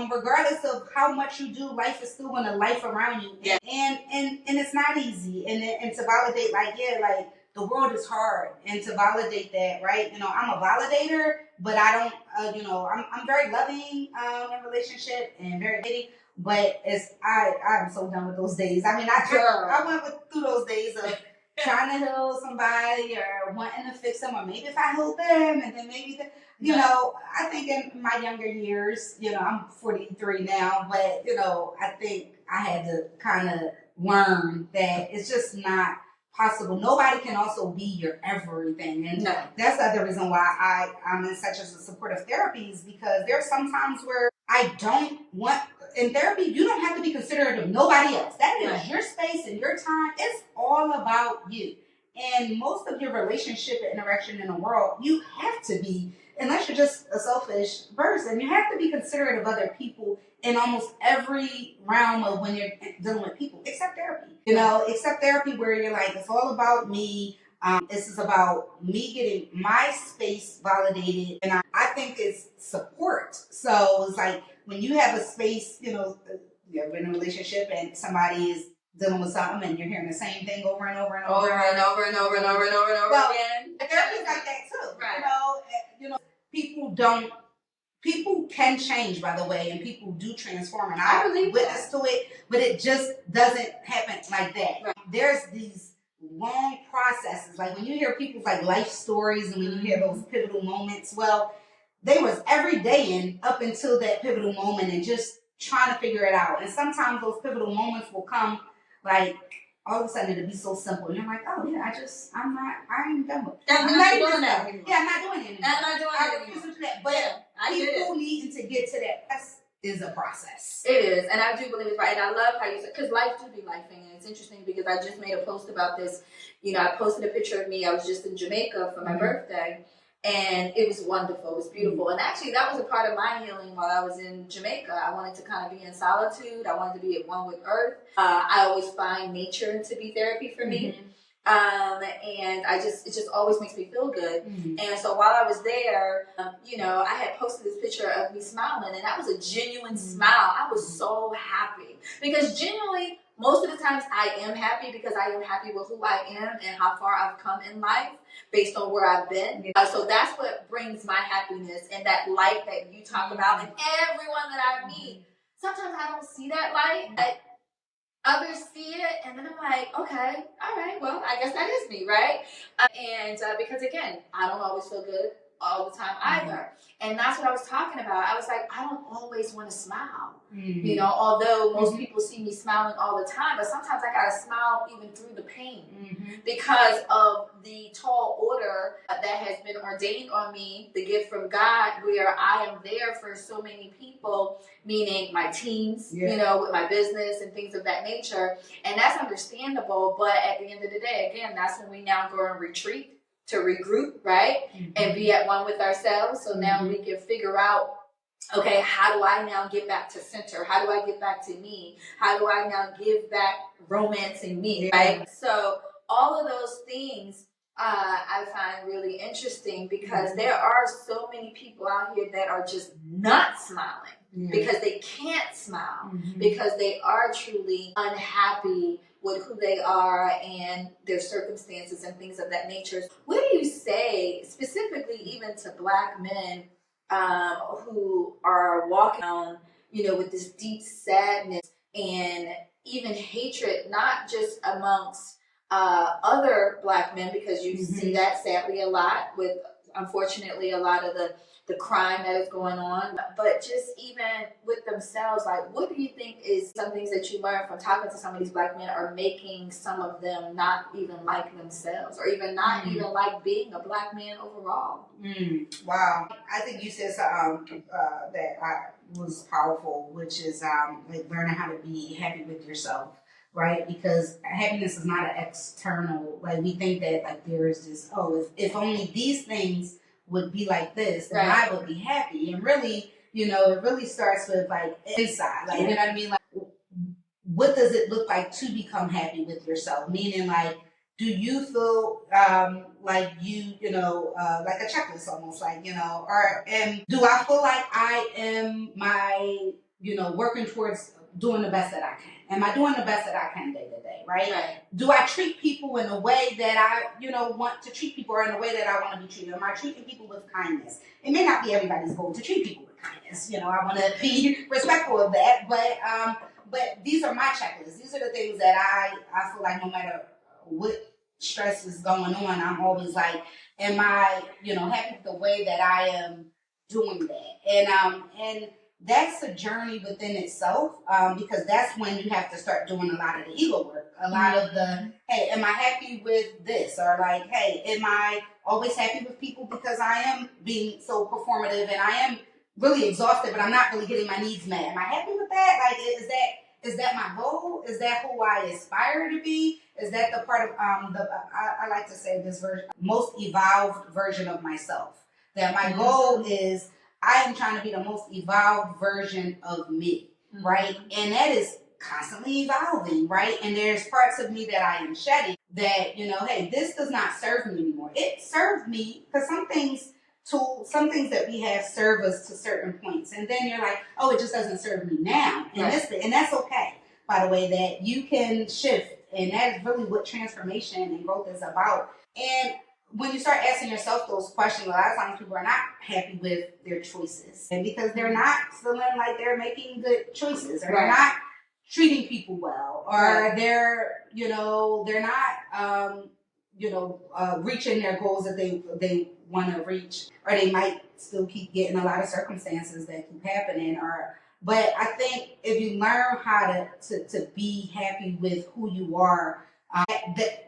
Regardless of how much you do, life is still going to life around you. Yeah. And it's not easy. And to validate, like the world is hard. And to validate that, right? You know, I'm a validator, but I don't, I'm very loving in relationship and very giddy. But I'm so done with those days. I mean, I went through those days of trying to heal somebody or wanting to fix them, or maybe if I heal them, and then maybe you know, I think in my younger years, you know, I'm 43 now, but, you know, I think I had to kind of learn that it's just not possible. Nobody can also be your everything. And that's the other reason why I'm in such a supportive therapy, is because there's some times where I don't want, in therapy, you don't have to be considerate of nobody else. That is your space and your time. It's all about you. And most of your relationship and interaction in the world, you have to be, unless you're just a selfish person, you have to be considerate of other people in almost every realm of when you're dealing with people, except therapy. You know, except therapy, where you're like, it's all about me. This is about me getting my space validated. And I think it's support. So it's like when you have a space, you know, you're in a relationship and somebody is dealing with something and you're hearing the same thing over and over and over and over and over and over and over and over again. Therapy's like that too. Right. You know, people can change, by the way, and people do transform, and I witness to it, but it just doesn't happen like that. Right. There's these long processes. Like when you hear people's like life stories and when you hear those pivotal moments, well, they was every day in up until that pivotal moment and just trying to figure it out. And sometimes those pivotal moments will come like all of a sudden it'll be so simple. And you're like, oh yeah, I ain't done with it. I'm not doing that anymore. Yeah, I'm not doing it anymore. I refuse to do that. But people needing to get to that is a process. It is, and I do believe it's right. And I love how you said, because life do be lifing, and it's interesting because I just made a post about this. You know, I posted a picture of me. I was just in Jamaica for my birthday, and it was wonderful. It was beautiful, and actually that was a part of my healing while I was in Jamaica. I wanted to kind of be in solitude. I wanted to be at one with Earth. I always find nature to be therapy for me. And it just always makes me feel good. And so while I was there, you know, I had posted this picture of me smiling, and that was a genuine smile. I was so happy because genuinely most of the times I am happy because I am happy with who I am and how far I've come in life based on where I've been. So that's what brings my happiness, and that light that you talk about. And everyone that I meet, sometimes I don't see that light. Others see it, and then I'm like, okay, all right, well, I guess that is me, right? Because again, I don't always feel good all the time either. And that's what I was talking about. I was like, I don't always want to smile. You know, although most people see me smiling all the time, but sometimes I gotta smile even through the pain because of the tall order that has been ordained on me, the gift from God, where I am there for so many people, meaning my teams, you know, with my business and things of that nature. And that's understandable. But at the end of the day, again, that's when we now go and retreat to regroup, right? And be at one with ourselves. So now we can figure out, okay, how do I now get back to center? How do I get back to me? How do I now give back romance in me, right? So all of those things I find really interesting because there are so many people out here that are just not smiling because they can't smile because they are truly unhappy with who they are and their circumstances and things of that nature. What do you say specifically even to Black men who are walking around, you know, with this deep sadness and even hatred, not just amongst other Black men, because you see that sadly a lot with, unfortunately, a lot of the crime that is going on, but just even with themselves, like, what do you think is some things that you learn from talking to some of these Black men are making some of them not even like themselves or even not even like being a Black man overall? Wow. I think you said something that was powerful, which is like learning how to be happy with yourself. Right? Because happiness is not an external, like we think that like there is this, if only these things would be like this, then I would be happy. And really, you know, it really starts with like inside, like, you know what I mean? Like, what does it look like to become happy with yourself? Meaning, like, do you feel like you know, like a checklist almost, like, you know, do I feel like I am you know, working towards doing the best that I can? Am I doing the best that I can day to day, right? Do I treat people in a way that I, you know, want to treat people, or in a way that I want to be treated? Am I treating people with kindness? It may not be everybody's goal to treat people with kindness. You know, I want to be respectful of that, but these are my checklists. These are the things that I feel like no matter what stress is going on, I'm always like, am I, you know, happy with the way that I am doing that? And that's a journey within itself, because that's when you have to start doing a lot of the ego work, a lot of the, hey, am I happy with this? Or like, hey, am I always happy with people because I am being so performative and I am really exhausted, but I'm not really getting my needs met? Am I happy with that? Like, is that my goal? Is that who I aspire to be? Is that the part of I like to say this version, most evolved version of myself? That my goal is, I am trying to be the most evolved version of me, right? And that is constantly evolving, right? And there's parts of me that I am shedding that, you know, hey, this does not serve me anymore. It served me, because some things that we have serve us to certain points. And then you're like, oh, it just doesn't serve me now. And that's okay, by the way, that you can shift. And that is really what transformation and growth is about. And when you start asking yourself those questions, a lot of times people are not happy with their choices, and because they're not feeling like they're making good choices, or they're not treating people well, or they're, you know, they're not, reaching their goals that they want to reach, or they might still keep getting a lot of circumstances that keep happening. But I think if you learn how to be happy with who you are,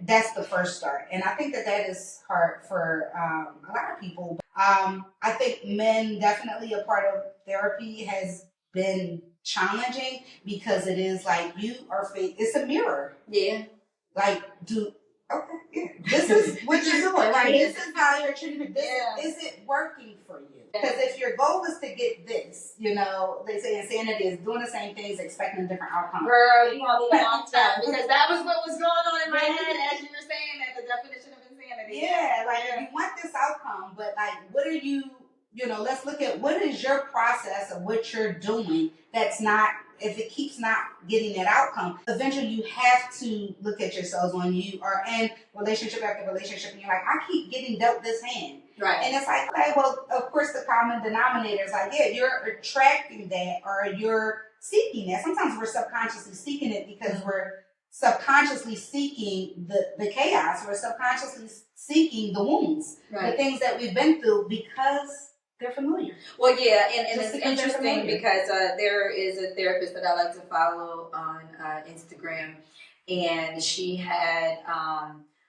that's the first start. And I think that is hard for a lot of people. I think men, definitely a part of therapy, has been challenging, because it is like you are it's a mirror. Yeah. Like, this is what you're doing. Right. This is how you're treating it. Is it working for you? Because if your goal is to get this, you know, they say insanity is doing the same things, expecting a different outcome. Girl, you want me a long time, because that was what was going on in my head as you were saying that, the definition of insanity. Yeah, like if you want this outcome, but like, what are you know, let's look at what is your process of what you're doing that's not if it keeps not getting that outcome, eventually you have to look at yourselves when you are in relationship after relationship and you're like, I keep getting dealt this hand. Right. And it's like, okay, well, of course the common denominator is like, yeah, you're attracting that or you're seeking that. Sometimes we're subconsciously seeking it because we're subconsciously seeking the chaos. We're subconsciously seeking the wounds, the things that we've been through because they're familiar. Well, yeah, and it's interesting because there is a therapist that I like to follow on Instagram, and she had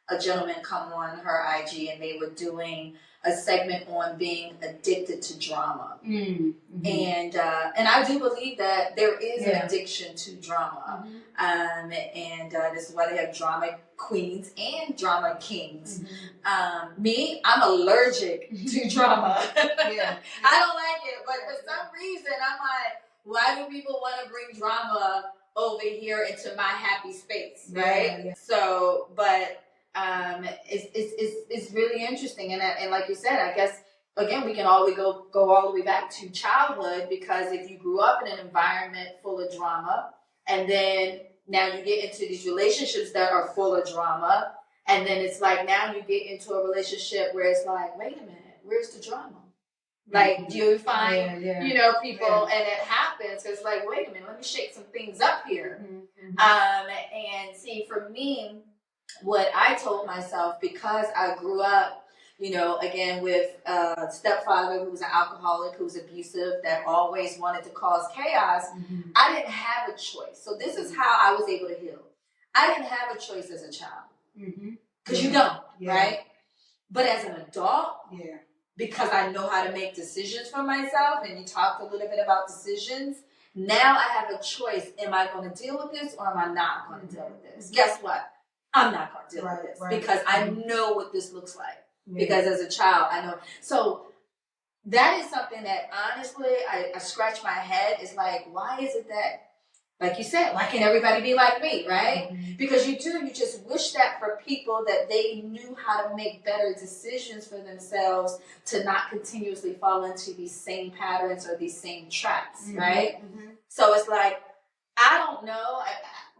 a gentleman come on her IG, and they were doing a segment on being addicted to drama. Mm-hmm. And I do believe that there is an addiction to drama. Mm-hmm. And this is why they have drama queens and drama kings. Mm-hmm. Me, I'm allergic to drama. I don't like it, but for some reason I'm like, why do people want to bring drama over here into my happy space, right? Yeah. So, but it's really interesting, and like you said, I guess again we can always go all the way back to childhood, because if you grew up in an environment full of drama, and then now you get into these relationships that are full of drama, and then it's like now you get into a relationship where it's like, wait a minute, where's the drama? Like, do you find, you know, people, and it happens, it's like, wait a minute, let me shake some things up here. Mm-hmm. And see, for me, what I told myself, because I grew up, you know, again, with a stepfather who was an alcoholic, who was abusive, that always wanted to cause chaos, I didn't have a choice. So this is how I was able to heal. I didn't have a choice as a child. Because you don't, right? But as an adult, because I know how to make decisions for myself, and you talked a little bit about decisions, now I have a choice. Am I going to deal with this, or am I not going to deal with this? Guess what? I'm not going to deal with this because I know what this looks like. Because as a child, I know. So that is something that honestly, I scratch my head. It's like, why is it that, like you said, why can't everybody be like me, right? Because you just wish that for people, that they knew how to make better decisions for themselves, to not continuously fall into these same patterns or these same traps, right? So it's like, I don't know.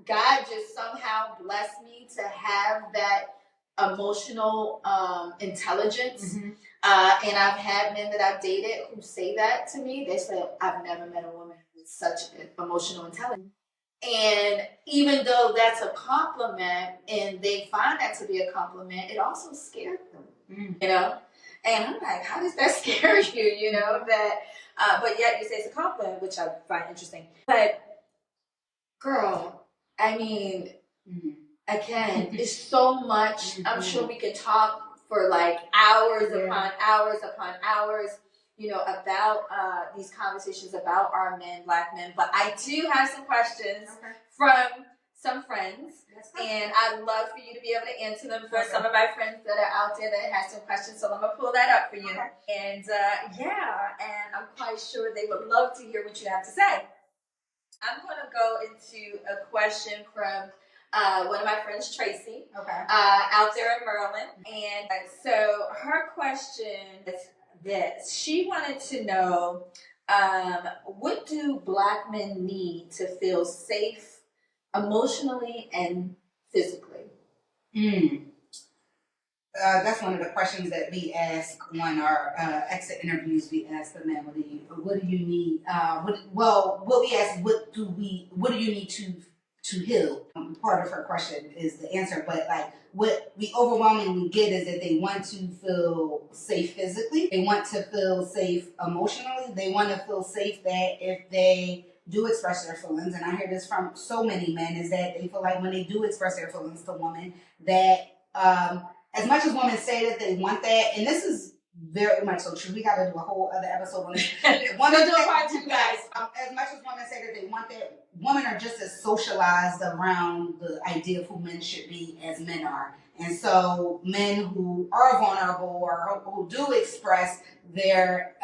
God just somehow blessed me to have that emotional intelligence. And I've had men that I've dated who say that to me. They say, I've never met a woman with such emotional intelligence. And even though that's a compliment, and they find that to be a compliment, it also scared them, you know? And I'm like, how does that scare you, you know? That, but yet you say it's a compliment, which I find interesting. But girl, I mean, again, it's so much. I'm sure we could talk for like hours upon hours upon hours, you know, about these conversations about our men, Black men. But I do have some questions from some friends, and I'd love for you to be able to answer them for some of my friends that are out there that have some questions. So I'm going to pull that up for you. And and I'm quite sure they would love to hear what you have to say. I'm going to go into a question from one of my friends, Tracy, out there in Maryland. And so her question is this. She wanted to know, what do Black men need to feel safe emotionally and physically? That's one of the questions that we ask on our exit interviews. We ask the men, what do you need? What we ask, what do you need to heal? Part of her question is the answer, but like what we overwhelmingly get is that they want to feel safe physically, they want to feel safe emotionally, they want to feel safe that if they do express their feelings, and I hear this from so many men, is that they feel like when they do express their feelings to women, that as much as women say that they want that, and this is very much so true. We got to do a whole other episode on this. Women do part two, guys. As much as women say that they want that, women are just as socialized around the idea of who men should be as men are. And so men who are vulnerable or who do express their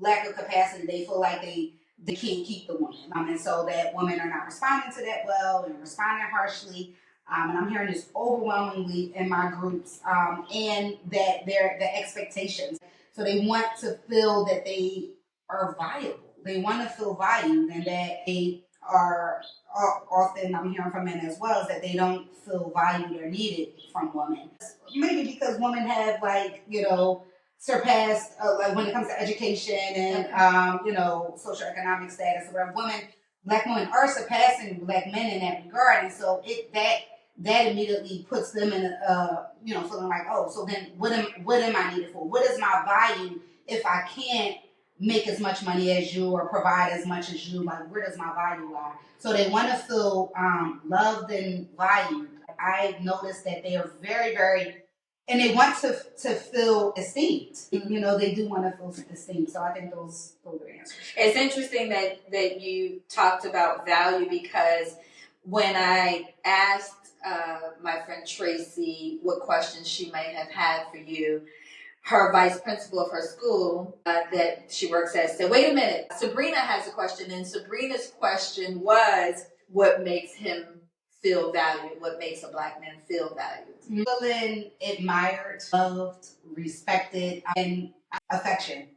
lack of capacity, they feel like they can't keep the woman. And so that women are not responding to that well and responding harshly. And I'm hearing this overwhelmingly in my groups, and that they're the expectations. So they want to feel that they are viable. they want to feel valued, and that they are often, I'm hearing from men as well, is that they don't feel valued or needed from women. Maybe because women have, like, surpassed, like when it comes to education and, socioeconomic status or whatever. Black women are surpassing black men in that regard. And so that immediately puts them in feeling like, oh, so then what am I needed for? What is my value if I can't make as much money as you or provide as much as you? Like, where does my value lie? So they want to feel loved and valued. I've noticed that they are very, very, and they want to feel esteemed. They do want to feel esteemed. So I think those are the answers. It's interesting that you talked about value, because when I asked my friend Tracy what questions she might have had for you, her vice principal of her school that she works at said, wait a minute, Sabrina has a question. And Sabrina's question was, what makes him feel valued? What makes a black man feel valued? Feeling admired, loved, respected, and affection.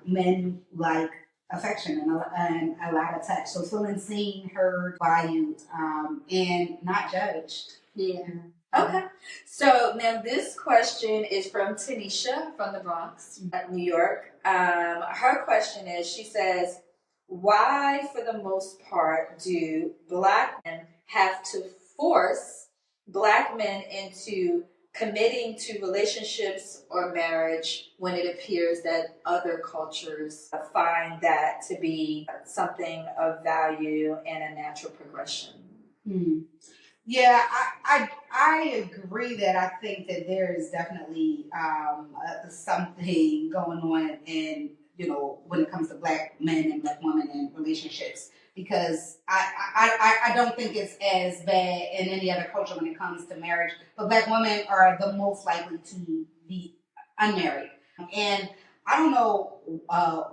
Men like affection and a lot of touch. So feeling seen, heard, valued, and not judged. Yeah. Okay. So now this question is from Tanisha from the Bronx, New York. Her question is, she says, why, for the most part, do black men have to force black men into committing to relationships or marriage when it appears that other cultures find that to be something of value and a natural progression? Yeah, I agree that I think that there is definitely something going on in, when it comes to black men and black women in relationships, because I don't think it's as bad in any other culture when it comes to marriage, but black women are the most likely to be unmarried. And I don't know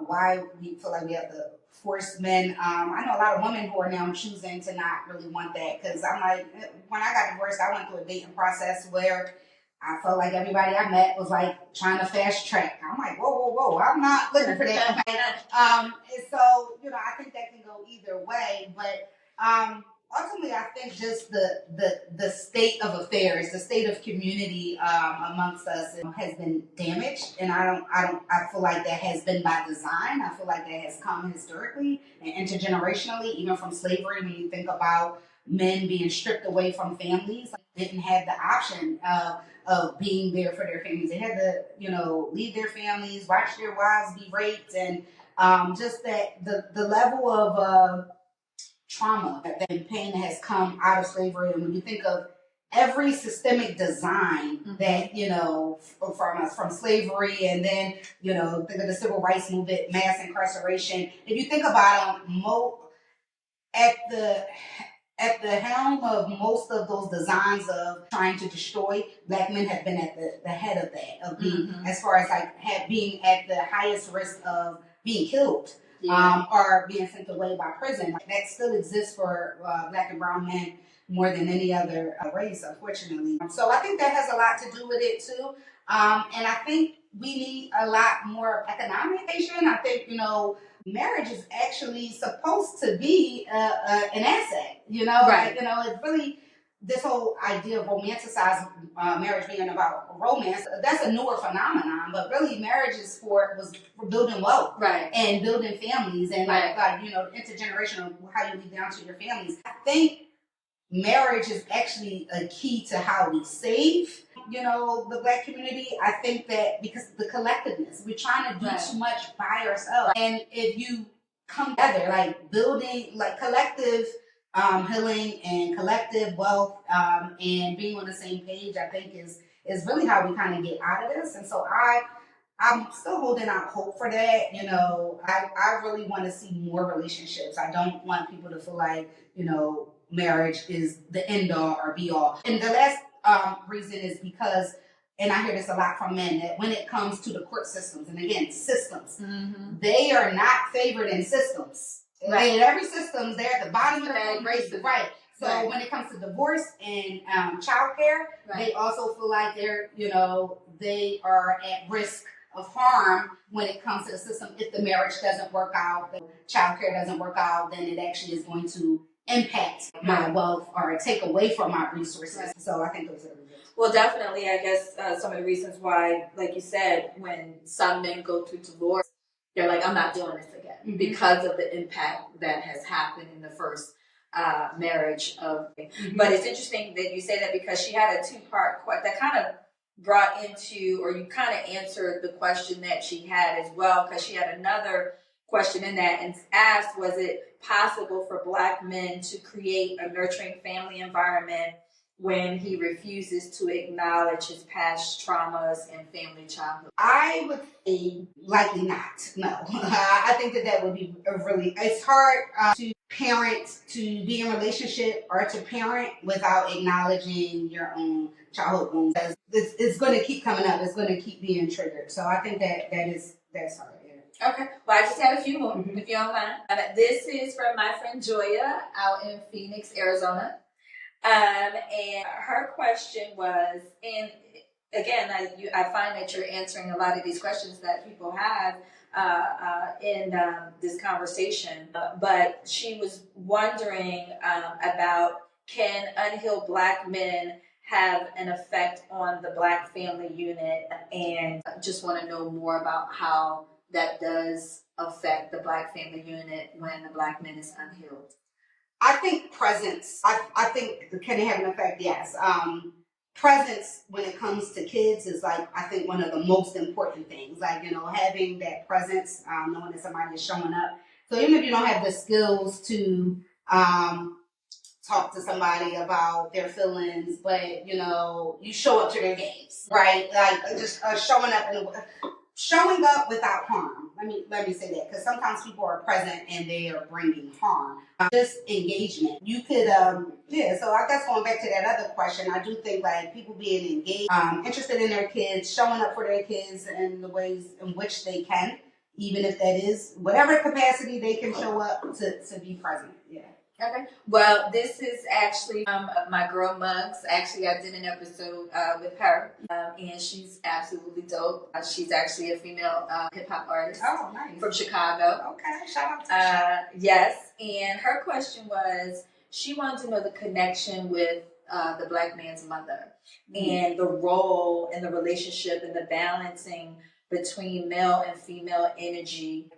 why we feel like we have to force men. I know a lot of women who are now choosing to not really want that, because I'm like, when I got divorced, I went through a dating process where I felt like everybody I met was like trying to fast track. I'm like, whoa, I'm not looking for that. And so, I think that can go either way, but ultimately, I think just the state of affairs, the state of community amongst us has been damaged, and I feel like that has been by design. I feel like that has come historically and intergenerationally, even from slavery. When you think about men being stripped away from families, didn't have the option of being there for their families. They had to, leave their families, watch their wives be raped, and just that the level of trauma and pain that has come out of slavery. And when you think of every systemic design that, from slavery, and then, think of the civil rights movement, mass incarceration. If you think about at the helm of most of those designs of trying to destroy, black men have been at the head of that, of being, as far as being at the highest risk of being killed. Yeah. Or being sent away by prison. That still exists for black and brown men more than any other race, unfortunately. So I think that has a lot to do with it too. And I think we need a lot more economic education. I think, marriage is actually supposed to be an asset, right. It's really this whole idea of romanticized marriage being about romance. That's a newer phenomenon, but really marriage was for building wealth, right, and building families, and intergenerational, how you lead down to your families. I think marriage is actually a key to how we save, the black community. I think that because the collectiveness, we're trying to do too much by ourselves. And if you come together, building, collective healing and collective wealth, and being on the same page, I think is really how we kind of get out of this. And so I'm still holding out hope for that. I really want to see more relationships. I don't want people to feel like, marriage is the end all or be all. And the last reason is because, and I hear this a lot from men, that when it comes to the court systems, and again, systems, they are not favored in systems. Right. And every system's there at the bottom of the racism. Right. So when it comes to divorce and childcare, they also feel like they are at risk of harm when it comes to the system. If the marriage doesn't work out, the child care doesn't work out, then it actually is going to impact my wealth or take away from my resources. Right. So I think those are the reasons. Well, definitely, I guess some of the reasons why, like you said, when some men go through divorce, they're like, I'm not doing this again because of the impact that has happened in the first marriage of. But it's interesting that you say that because she had a two-part question that kind of brought into, or you kind of answered the question that she had as well, because she had another question in that and asked, was it possible for Black men to create a nurturing family environment when he refuses to acknowledge his past traumas and family childhood? I would say likely not. No. I think that would be it's hard to parent, to be in a relationship or to parent without acknowledging your own childhood wounds. It's going to keep coming up. It's going to keep being triggered. So I think that's hard. Yeah. Okay. Well, I just have a few more, if you don't mind. This is from my friend Joya out in Phoenix, Arizona. And her question was, and again, I find that you're answering a lot of these questions that people have in this conversation. But she was wondering about, can unhealed Black men have an effect on the Black family unit, and just want to know more about how that does affect the Black family unit when the Black man is unhealed. I think presence. I think can it have an effect? Yes. Presence when it comes to kids is like, I think, one of the most important things. Like, having that presence, knowing that somebody is showing up. So even if you don't have the skills to talk to somebody about their feelings, but you show up to their games, right? Like just showing up without harm. Let me say that, because sometimes people are present and they are bringing harm. Just engagement. You could, so I guess going back to that other question, I do think like people being engaged, interested in their kids, showing up for their kids in the ways in which they can, even if that is whatever capacity they can show up to be present. Yeah. Okay. Well, this is actually my girl Muggs. Actually, I did an episode with her, and she's absolutely dope. She's actually a female hip hop artist. Oh, nice. From Chicago. Okay, shout out to her. Yes, and her question was, she wanted to know the connection with the Black man's mother and the role in the relationship and the balancing between male and female energy.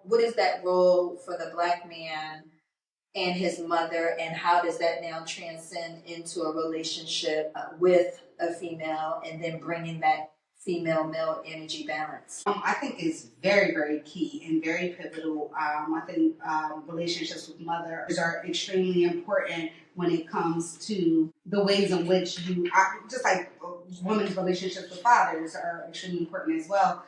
What is that role for the Black man and his mother, and how does that now transcend into a relationship with a female, and then bringing that female-male energy balance? I think it's very, very key and very pivotal. I think relationships with mothers are extremely important when it comes to the ways in which just like women's relationships with fathers are extremely important as well.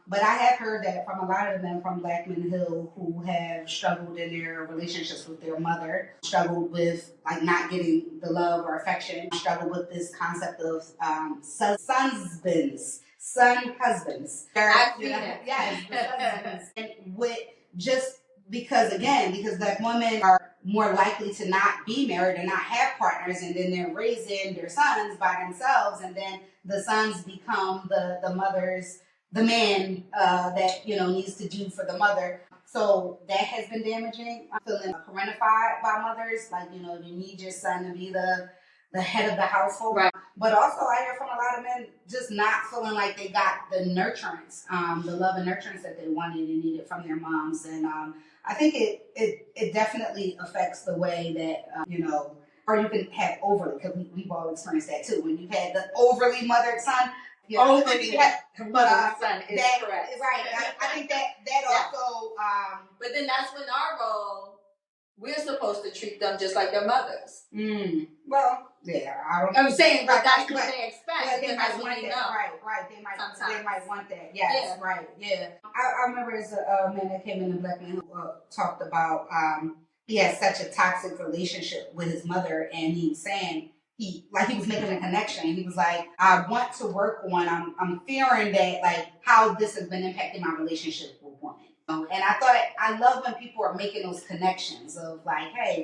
But I have heard that from a lot of them from Black men who have struggled in their relationships with their mother, struggled with like not getting the love or affection, struggled with this concept of son husbands. I've seen it. Yes, husbands. And just because Black women are more likely to not be married and not have partners, and then they're raising their sons by themselves, and then the sons become the mother's, the man that needs to do for the mother. So that has been damaging. I'm feeling parentified by mothers, like you need your son to be the head of the household. Right. But also I hear from a lot of men just not feeling like they got the nurturance, the love and nurturance that they wanted and needed from their moms. And I think it definitely affects the way that or you can have overly, because we've all experienced that too. When you've had the overly mothered son. Overly mothered son is correct. Right. I think that also. But then that's when our role, we're supposed to treat them just like their mothers. Well, yeah, I'm saying, but that's what they expect. Yeah, they might want that. Right. They might want that. Yes, yeah. Right. Yeah. I remember as a man that came in, a Black man who talked about he had such a toxic relationship with his mother, and he was saying he was making a connection. He was like, I want to work on. I'm fearing that how this has been impacting my relationship with women. And I love when people are making those connections of hey,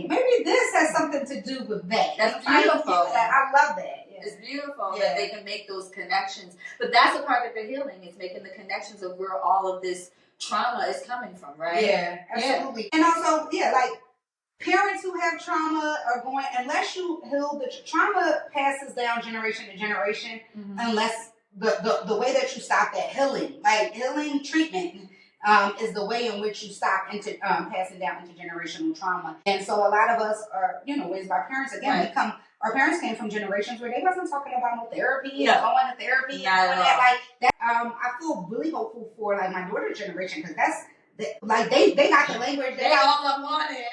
maybe this has something to do with that. That's beautiful. I love that. Yeah. It's beautiful that they can make those connections. But that's a part of the healing, is making the connections of where all of this trauma is coming from, right? Yeah, absolutely. And also, like parents who have trauma are going, unless you heal the trauma passes down generation to generation, unless the way that you stop that healing, like healing treatment, is the way in which you stop into passing down into generational trauma. And so a lot of us are, raised by parents. Again, our parents came from generations where they wasn't talking about no therapy and going to therapy and all that. Like that, I feel really hopeful for like my daughter's generation, because that's they got the language. They all up on it.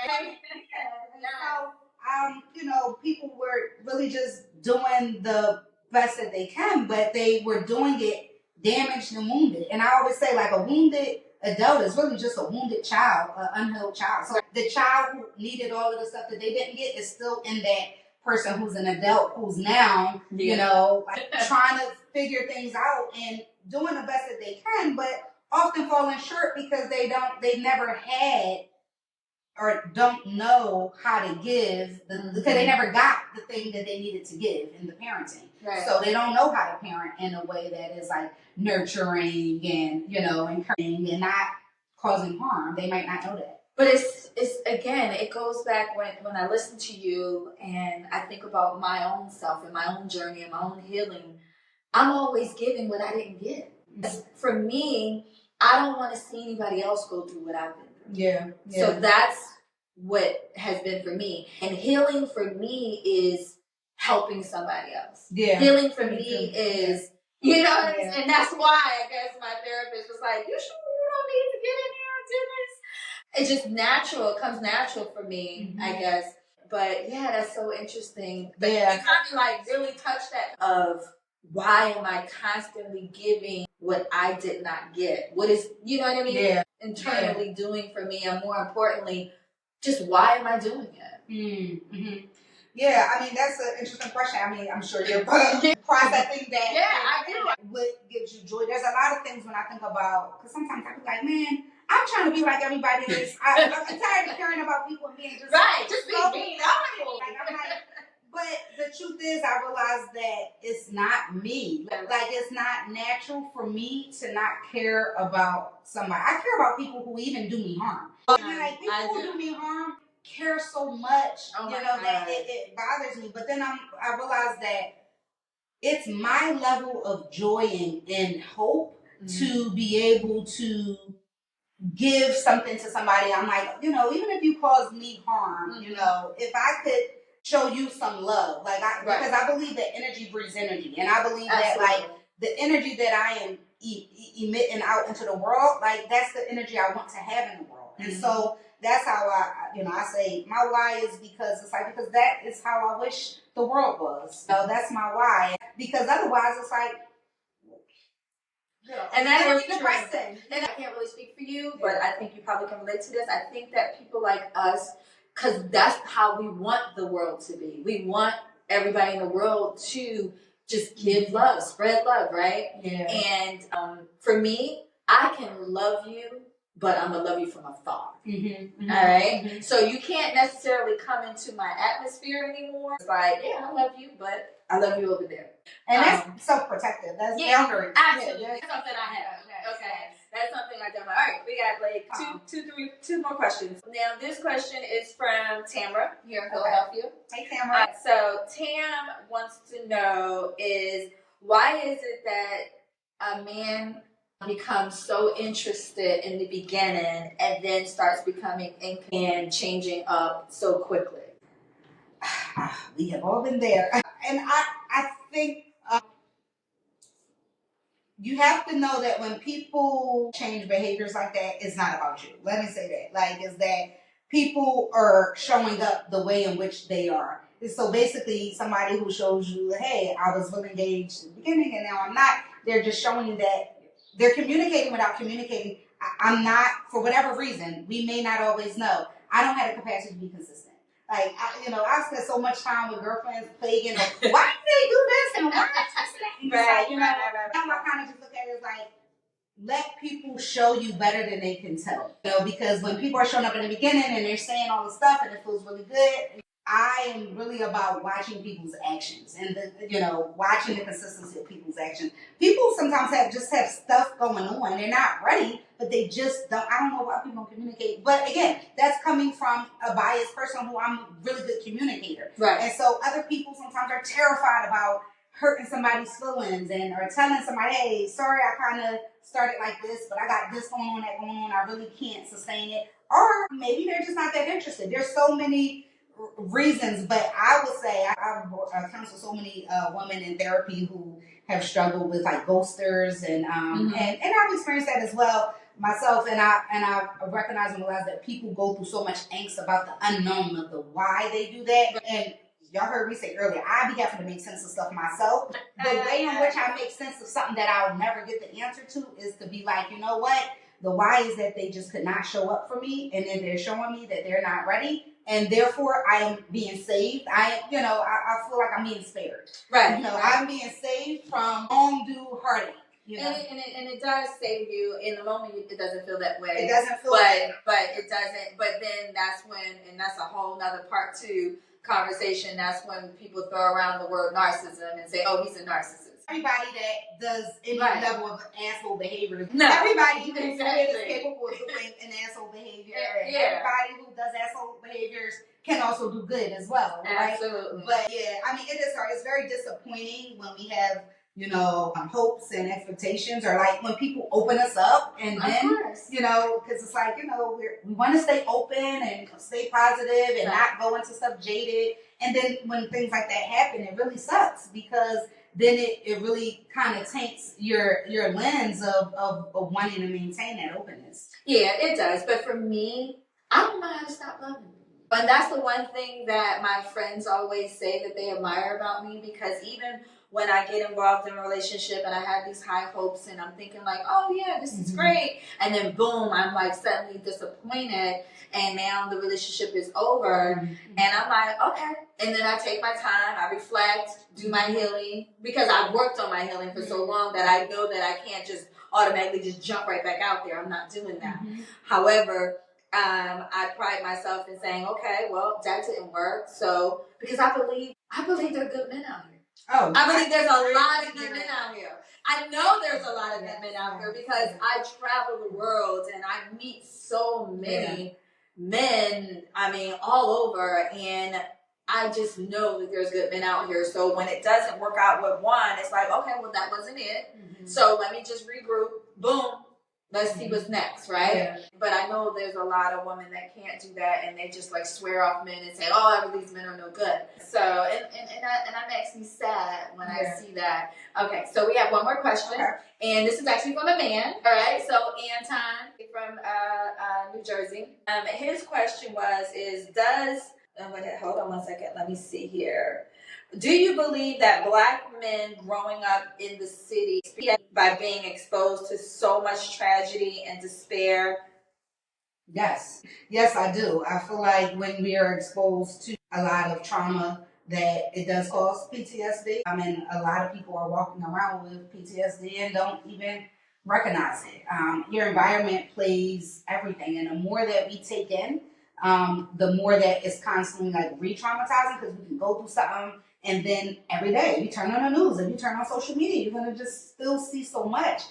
So, people were really just doing the best that they can, but they were doing it damaged and wounded. And I always say, like, a wounded adult is really just a wounded child, an unhealed child. So the child who needed all of the stuff that they didn't get is still in that person who's an adult, who's now, trying to figure things out and doing the best that they can, but often falling short because they never had or don't know how to give, because they never got the thing that they needed to give in the parenting. Right. So they don't know how to parent in a way that is like nurturing and, encouraging and not causing harm. They might not know that. But it's again, it goes back when I listen to you and I think about my own self and my own journey and my own healing. I'm always giving what I didn't get. For me, I don't want to see anybody else go through what I've been through. Yeah. So that's what has been for me. And healing for me is helping somebody else. Yeah. Healing for me is, and that's why I guess my therapist was like, you don't need to get in here and do this. It's just natural. It comes natural for me, I guess. But yeah, that's so interesting. But you kind of like really touched that of why am I constantly giving what I did not get? What is, internally doing for me, and more importantly, just why am I doing it? Mm-hmm. Yeah, I mean, that's an interesting question. I mean, I'm sure you're processing that. Yeah, I do. What gives you joy? There's a lot of things when I think about, because sometimes I be like, man, I'm trying to be like everybody else. I'm tired of caring about people and being just just being but the truth is, I realized that it's not me. Like, it's not natural for me to not care about somebody. I care about people who even do me harm. Like, people who do me harm care so much, that it bothers me. But then I realized that it's my level of joy and hope to be able to give something to somebody. I'm like, even if you cause me harm, if I could show you some love, because I believe that energy breeds energy, and I believe that like the energy that I am emitting out into the world, like that's the energy I want to have in the world. And so that's how I say my why is because that is how I wish the world was. That's my why, because otherwise it's like, and that's really depressing. And I can't really speak for you, but I think you probably can relate to this. I think that people like us, because that's how we want the world to be. We want everybody in the world to just give love, spread love, right? Yeah. And for me, I can love you, but I'm going to love you from afar. All right? So you can't necessarily come into my atmosphere anymore. It's like, I love you, but I love you over there. And that's self-protective. That's boundary. Absolutely. That's something I have. Okay. That's something I do. All right, we got like two more questions. Now, this question is from Tamara here in Philadelphia. Hey, Tamara. So Tam wants to know is, why is it that a man becomes so interested in the beginning and then starts becoming and changing up so quickly? We have all been there. And I think you have to know that when people change behaviors like that, it's not about you. Let me say that. Like, is that people are showing up the way in which they are. So basically, somebody who shows you, hey, I was really engaged in the beginning and now I'm not, they're just showing you that they're communicating without communicating. I'm not, for whatever reason, we may not always know. I don't have the capacity to be consistent. Like, I spent so much time with girlfriends plaguing, like, why do they do this and why is this? Right. Now I kind of just look at it as like, let people show you better than they can tell. Because when people are showing up in the beginning and they're saying all the stuff and it feels really good, I am really about watching people's actions and watching the consistency of people's actions. People sometimes have stuff going on. They're not ready, but they just don't. I don't know why people don't communicate. But again, that's coming from a biased person who I'm a really good communicator. Right. And so other people sometimes are terrified about hurting somebody's feelings or telling somebody, hey, sorry, I kind of started like this, but I got this going on, that going on. I really can't sustain it. Or maybe they're just not that interested. There's so many reasons, but I would say I've counseled so many women in therapy who have struggled with like ghosters and I've experienced that as well myself, and I recognize and realize that people go through so much angst about the unknown of the why they do that. And y'all heard me say earlier, I be having to make sense of stuff myself. The way in which I make sense of something that I'll never get the answer to is to be like, you know what? The why is that they just could not show up for me, and then they're showing me that they're not ready, and therefore I am being saved. I feel like I'm being spared. Right. I'm being saved from undue heartache. And it does save you in the moment. It doesn't feel that way. It doesn't feel, but it doesn't. But then that's when, and that's a whole nother part two conversation. That's when people throw around the word narcissism and say, "Oh, he's a narcissist." Everybody that does any level of asshole behavior, no. Everybody even is capable of doing an asshole behavior. Yeah. Everybody who does asshole behaviors can also do good as well, right? Absolutely. But yeah, I mean, it is hard. It's very disappointing when we have hopes and expectations, or like when people open us up, and then because it's like we want to stay open and stay positive and not go into stuff jaded, and then when things like that happen, it really sucks because then it really kind of taints your lens of wanting to maintain that openness. Yeah, it does. But for me, I don't know how to stop loving. And that's the one thing that my friends always say that they admire about me, because even when I get involved in a relationship and I have these high hopes and I'm thinking like, oh yeah, this is great. And then boom, I'm like suddenly disappointed and now the relationship is over. And I'm like, okay. And then I take my time, I reflect, do my healing, because I've worked on my healing for so long that I know that I can't just automatically just jump right back out there. I'm not doing that. However, I pride myself in saying, okay, well, that didn't work. So, because I believe there are good men out here. Oh, I believe there's a lot of good men out here. I know there's a lot of good men out here because I travel the world and I meet so many men, I mean, all over, and I just know that there's good men out here. So when it doesn't work out with one, it's like, okay, well, that wasn't it. So let me just regroup. Boom. Let's see what's next, right? Yeah. But I know there's a lot of women that can't do that, and they just like swear off men and say, "Oh, these men are no good." So, and that makes me sad when I see that. Okay, so we have one more question, and this is actually from a man. All right, so Anton from New Jersey. His question hold on one second. Let me see here. Do you believe that Black men growing up in the city, by being exposed to so much tragedy and despair? Yes, I do. I feel like when we are exposed to a lot of trauma, that it does cause PTSD. I mean, a lot of people are walking around with PTSD and don't even recognize it. Your environment plays everything, and the more that we take in, the more that it's constantly like re-traumatizing, because we can go through something. And then every day you turn on the news and you turn on social media, you're going to just still see so much.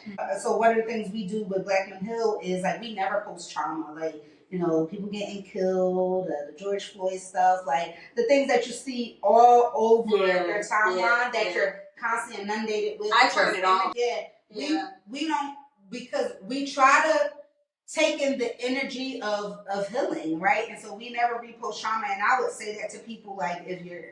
So one of the things we do with Black Men Heal is like we never post trauma. Like, people getting killed, the George Floyd stuff, like the things that you see all over your timeline that you're constantly inundated with. I turn it off. We don't, because we try to take in the energy of healing, right? And so we never repost trauma. And I would say that to people, like if you're,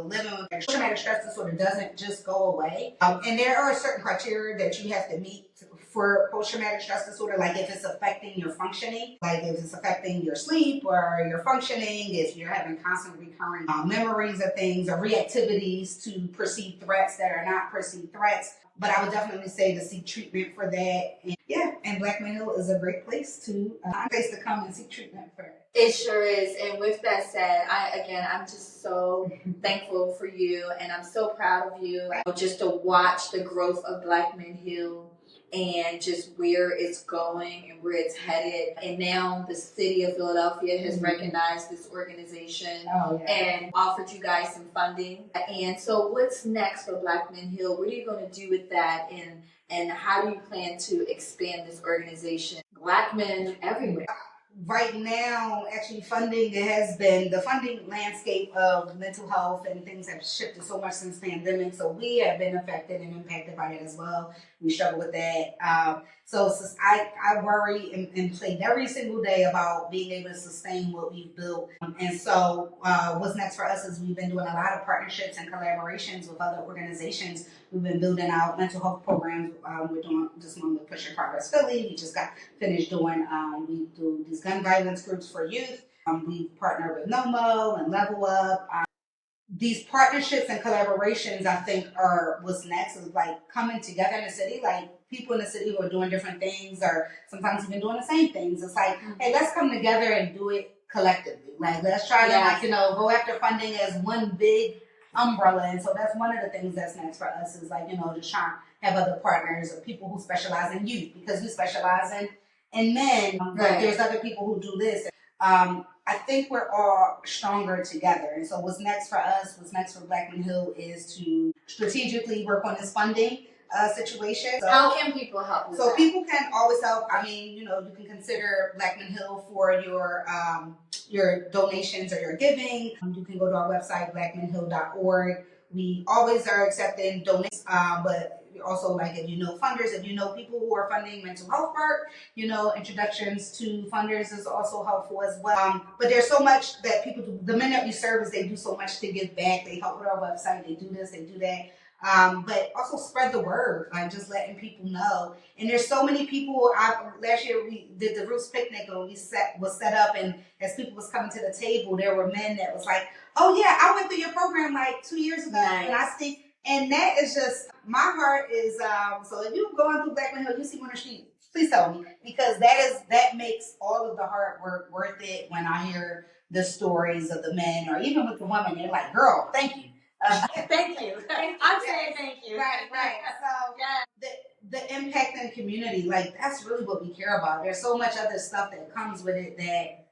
living with post-traumatic stress disorder, doesn't just go away. And there are certain criteria that you have to meet for post-traumatic stress disorder, like if it's affecting your functioning, like if it's affecting your sleep or your functioning, if you're having constant recurring memories of things or reactivities to perceived threats that are not perceived threats. But I would definitely say to seek treatment for that. And Black Men Heal is a great place to come and seek treatment for it. It sure is. And with that said, I'm just so thankful for you, and I'm so proud of you. Just to watch the growth of Black Men Heal and just where it's going and where it's headed. And now the city of Philadelphia has recognized this organization and offered you guys some funding. And so what's next for Black Men Heal? What are you going to do with that? And how do you plan to expand this organization? Black men everywhere. Right now, actually, the funding landscape of mental health and things have shifted so much since pandemic. So we have been affected and impacted by it as well. We struggle with that. So I worry and think every single day about being able to sustain what we've built. And so what's next for us is we've been doing a lot of partnerships and collaborations with other organizations. We've been building out mental health programs. We're doing this one with Pushing Progress Philly. We just got finished doing, we do these gun violence groups for youth. We partner with NOMO and Level Up. These partnerships and collaborations, I think, are what's next, is like coming together in the city, like people in the city who are doing different things or sometimes even doing the same things. It's like, hey, let's come together and do it collectively. Like, let's try to, go after funding as one big umbrella. And so that's one of the things that's next for us is like, just trying to have other partners or people who specialize in youth, because we specialize in men. But there's other people who do this. I think we're all stronger together. And so what's next for us, what's next for Black Men Heal is to strategically work on this funding situation. So, how can people help with that? People can always help. I mean, you can consider Black Men Heal for your donations or your giving. You can go to our website, blackmenheal.org. We always are accepting donations, but also, like, if you know funders, if you know people who are funding mental health work, introductions to funders is also helpful as well. But there's so much that people do. The men that we serve, they do so much to give back. They help with our website. They do this, they do that. But also spread the word, like just letting people know. And there's so many people. Last year we did the Roots Picnic, and was set up, and as people was coming to the table, there were men that was like, "Oh yeah, I went through your program like 2 years ago," and I think. And that is just, my heart is, so if you're going through Black Men Heal, you see me on the street, please tell me, because that makes all of the hard work worth it. When I hear the stories of the men, or even with the women, they're like, girl, thank you. Thank you. I'm saying thank you. Right. So the impact in the community, like, that's really what we care about. There's so much other stuff that comes with it that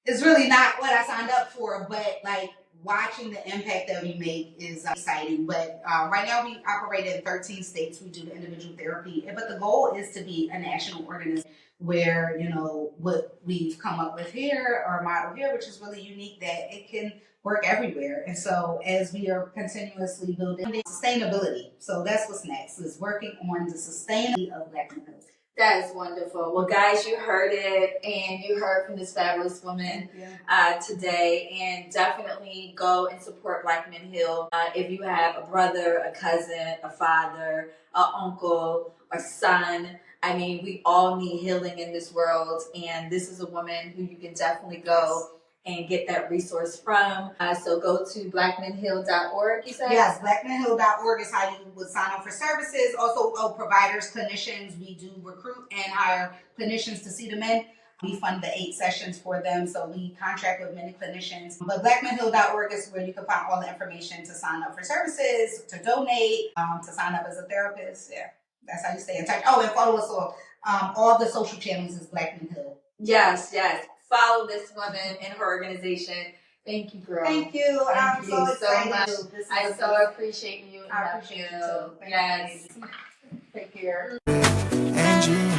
is really not what I signed up for, but like, watching the impact that we make is exciting. But right now we operate in 13 states. We do the individual therapy. But the goal is to be a national organization where, what we've come up with here, our model here, which is really unique, that it can work everywhere. And so as we are continuously building sustainability, so that's what's next, is working on the sustainability of Black men. That is wonderful. Well, guys, you heard it, and you heard from this fabulous woman today. And definitely go and support Black Men Heal. If you have a brother, a cousin, a father, an uncle, a son, I mean, we all need healing in this world. And this is a woman who you can definitely go and get that resource from. So go to blackmenheal.org, you said? Yes, blackmenheal.org is how you would sign up for services. Also, providers, clinicians, we do recruit and hire clinicians to see the men. We fund the 8 sessions for them, so we contract with many clinicians. But blackmenheal.org is where you can find all the information to sign up for services, to donate, to sign up as a therapist. Yeah, that's how you stay in touch. Oh, and follow us on all the social channels is Black Men Heal. Yes. Follow this woman and her organization. Thank you, girl. Thank you. Thank I'm you so so excited. much. I so appreciate you. I appreciate you too. Yes. Take care. Angie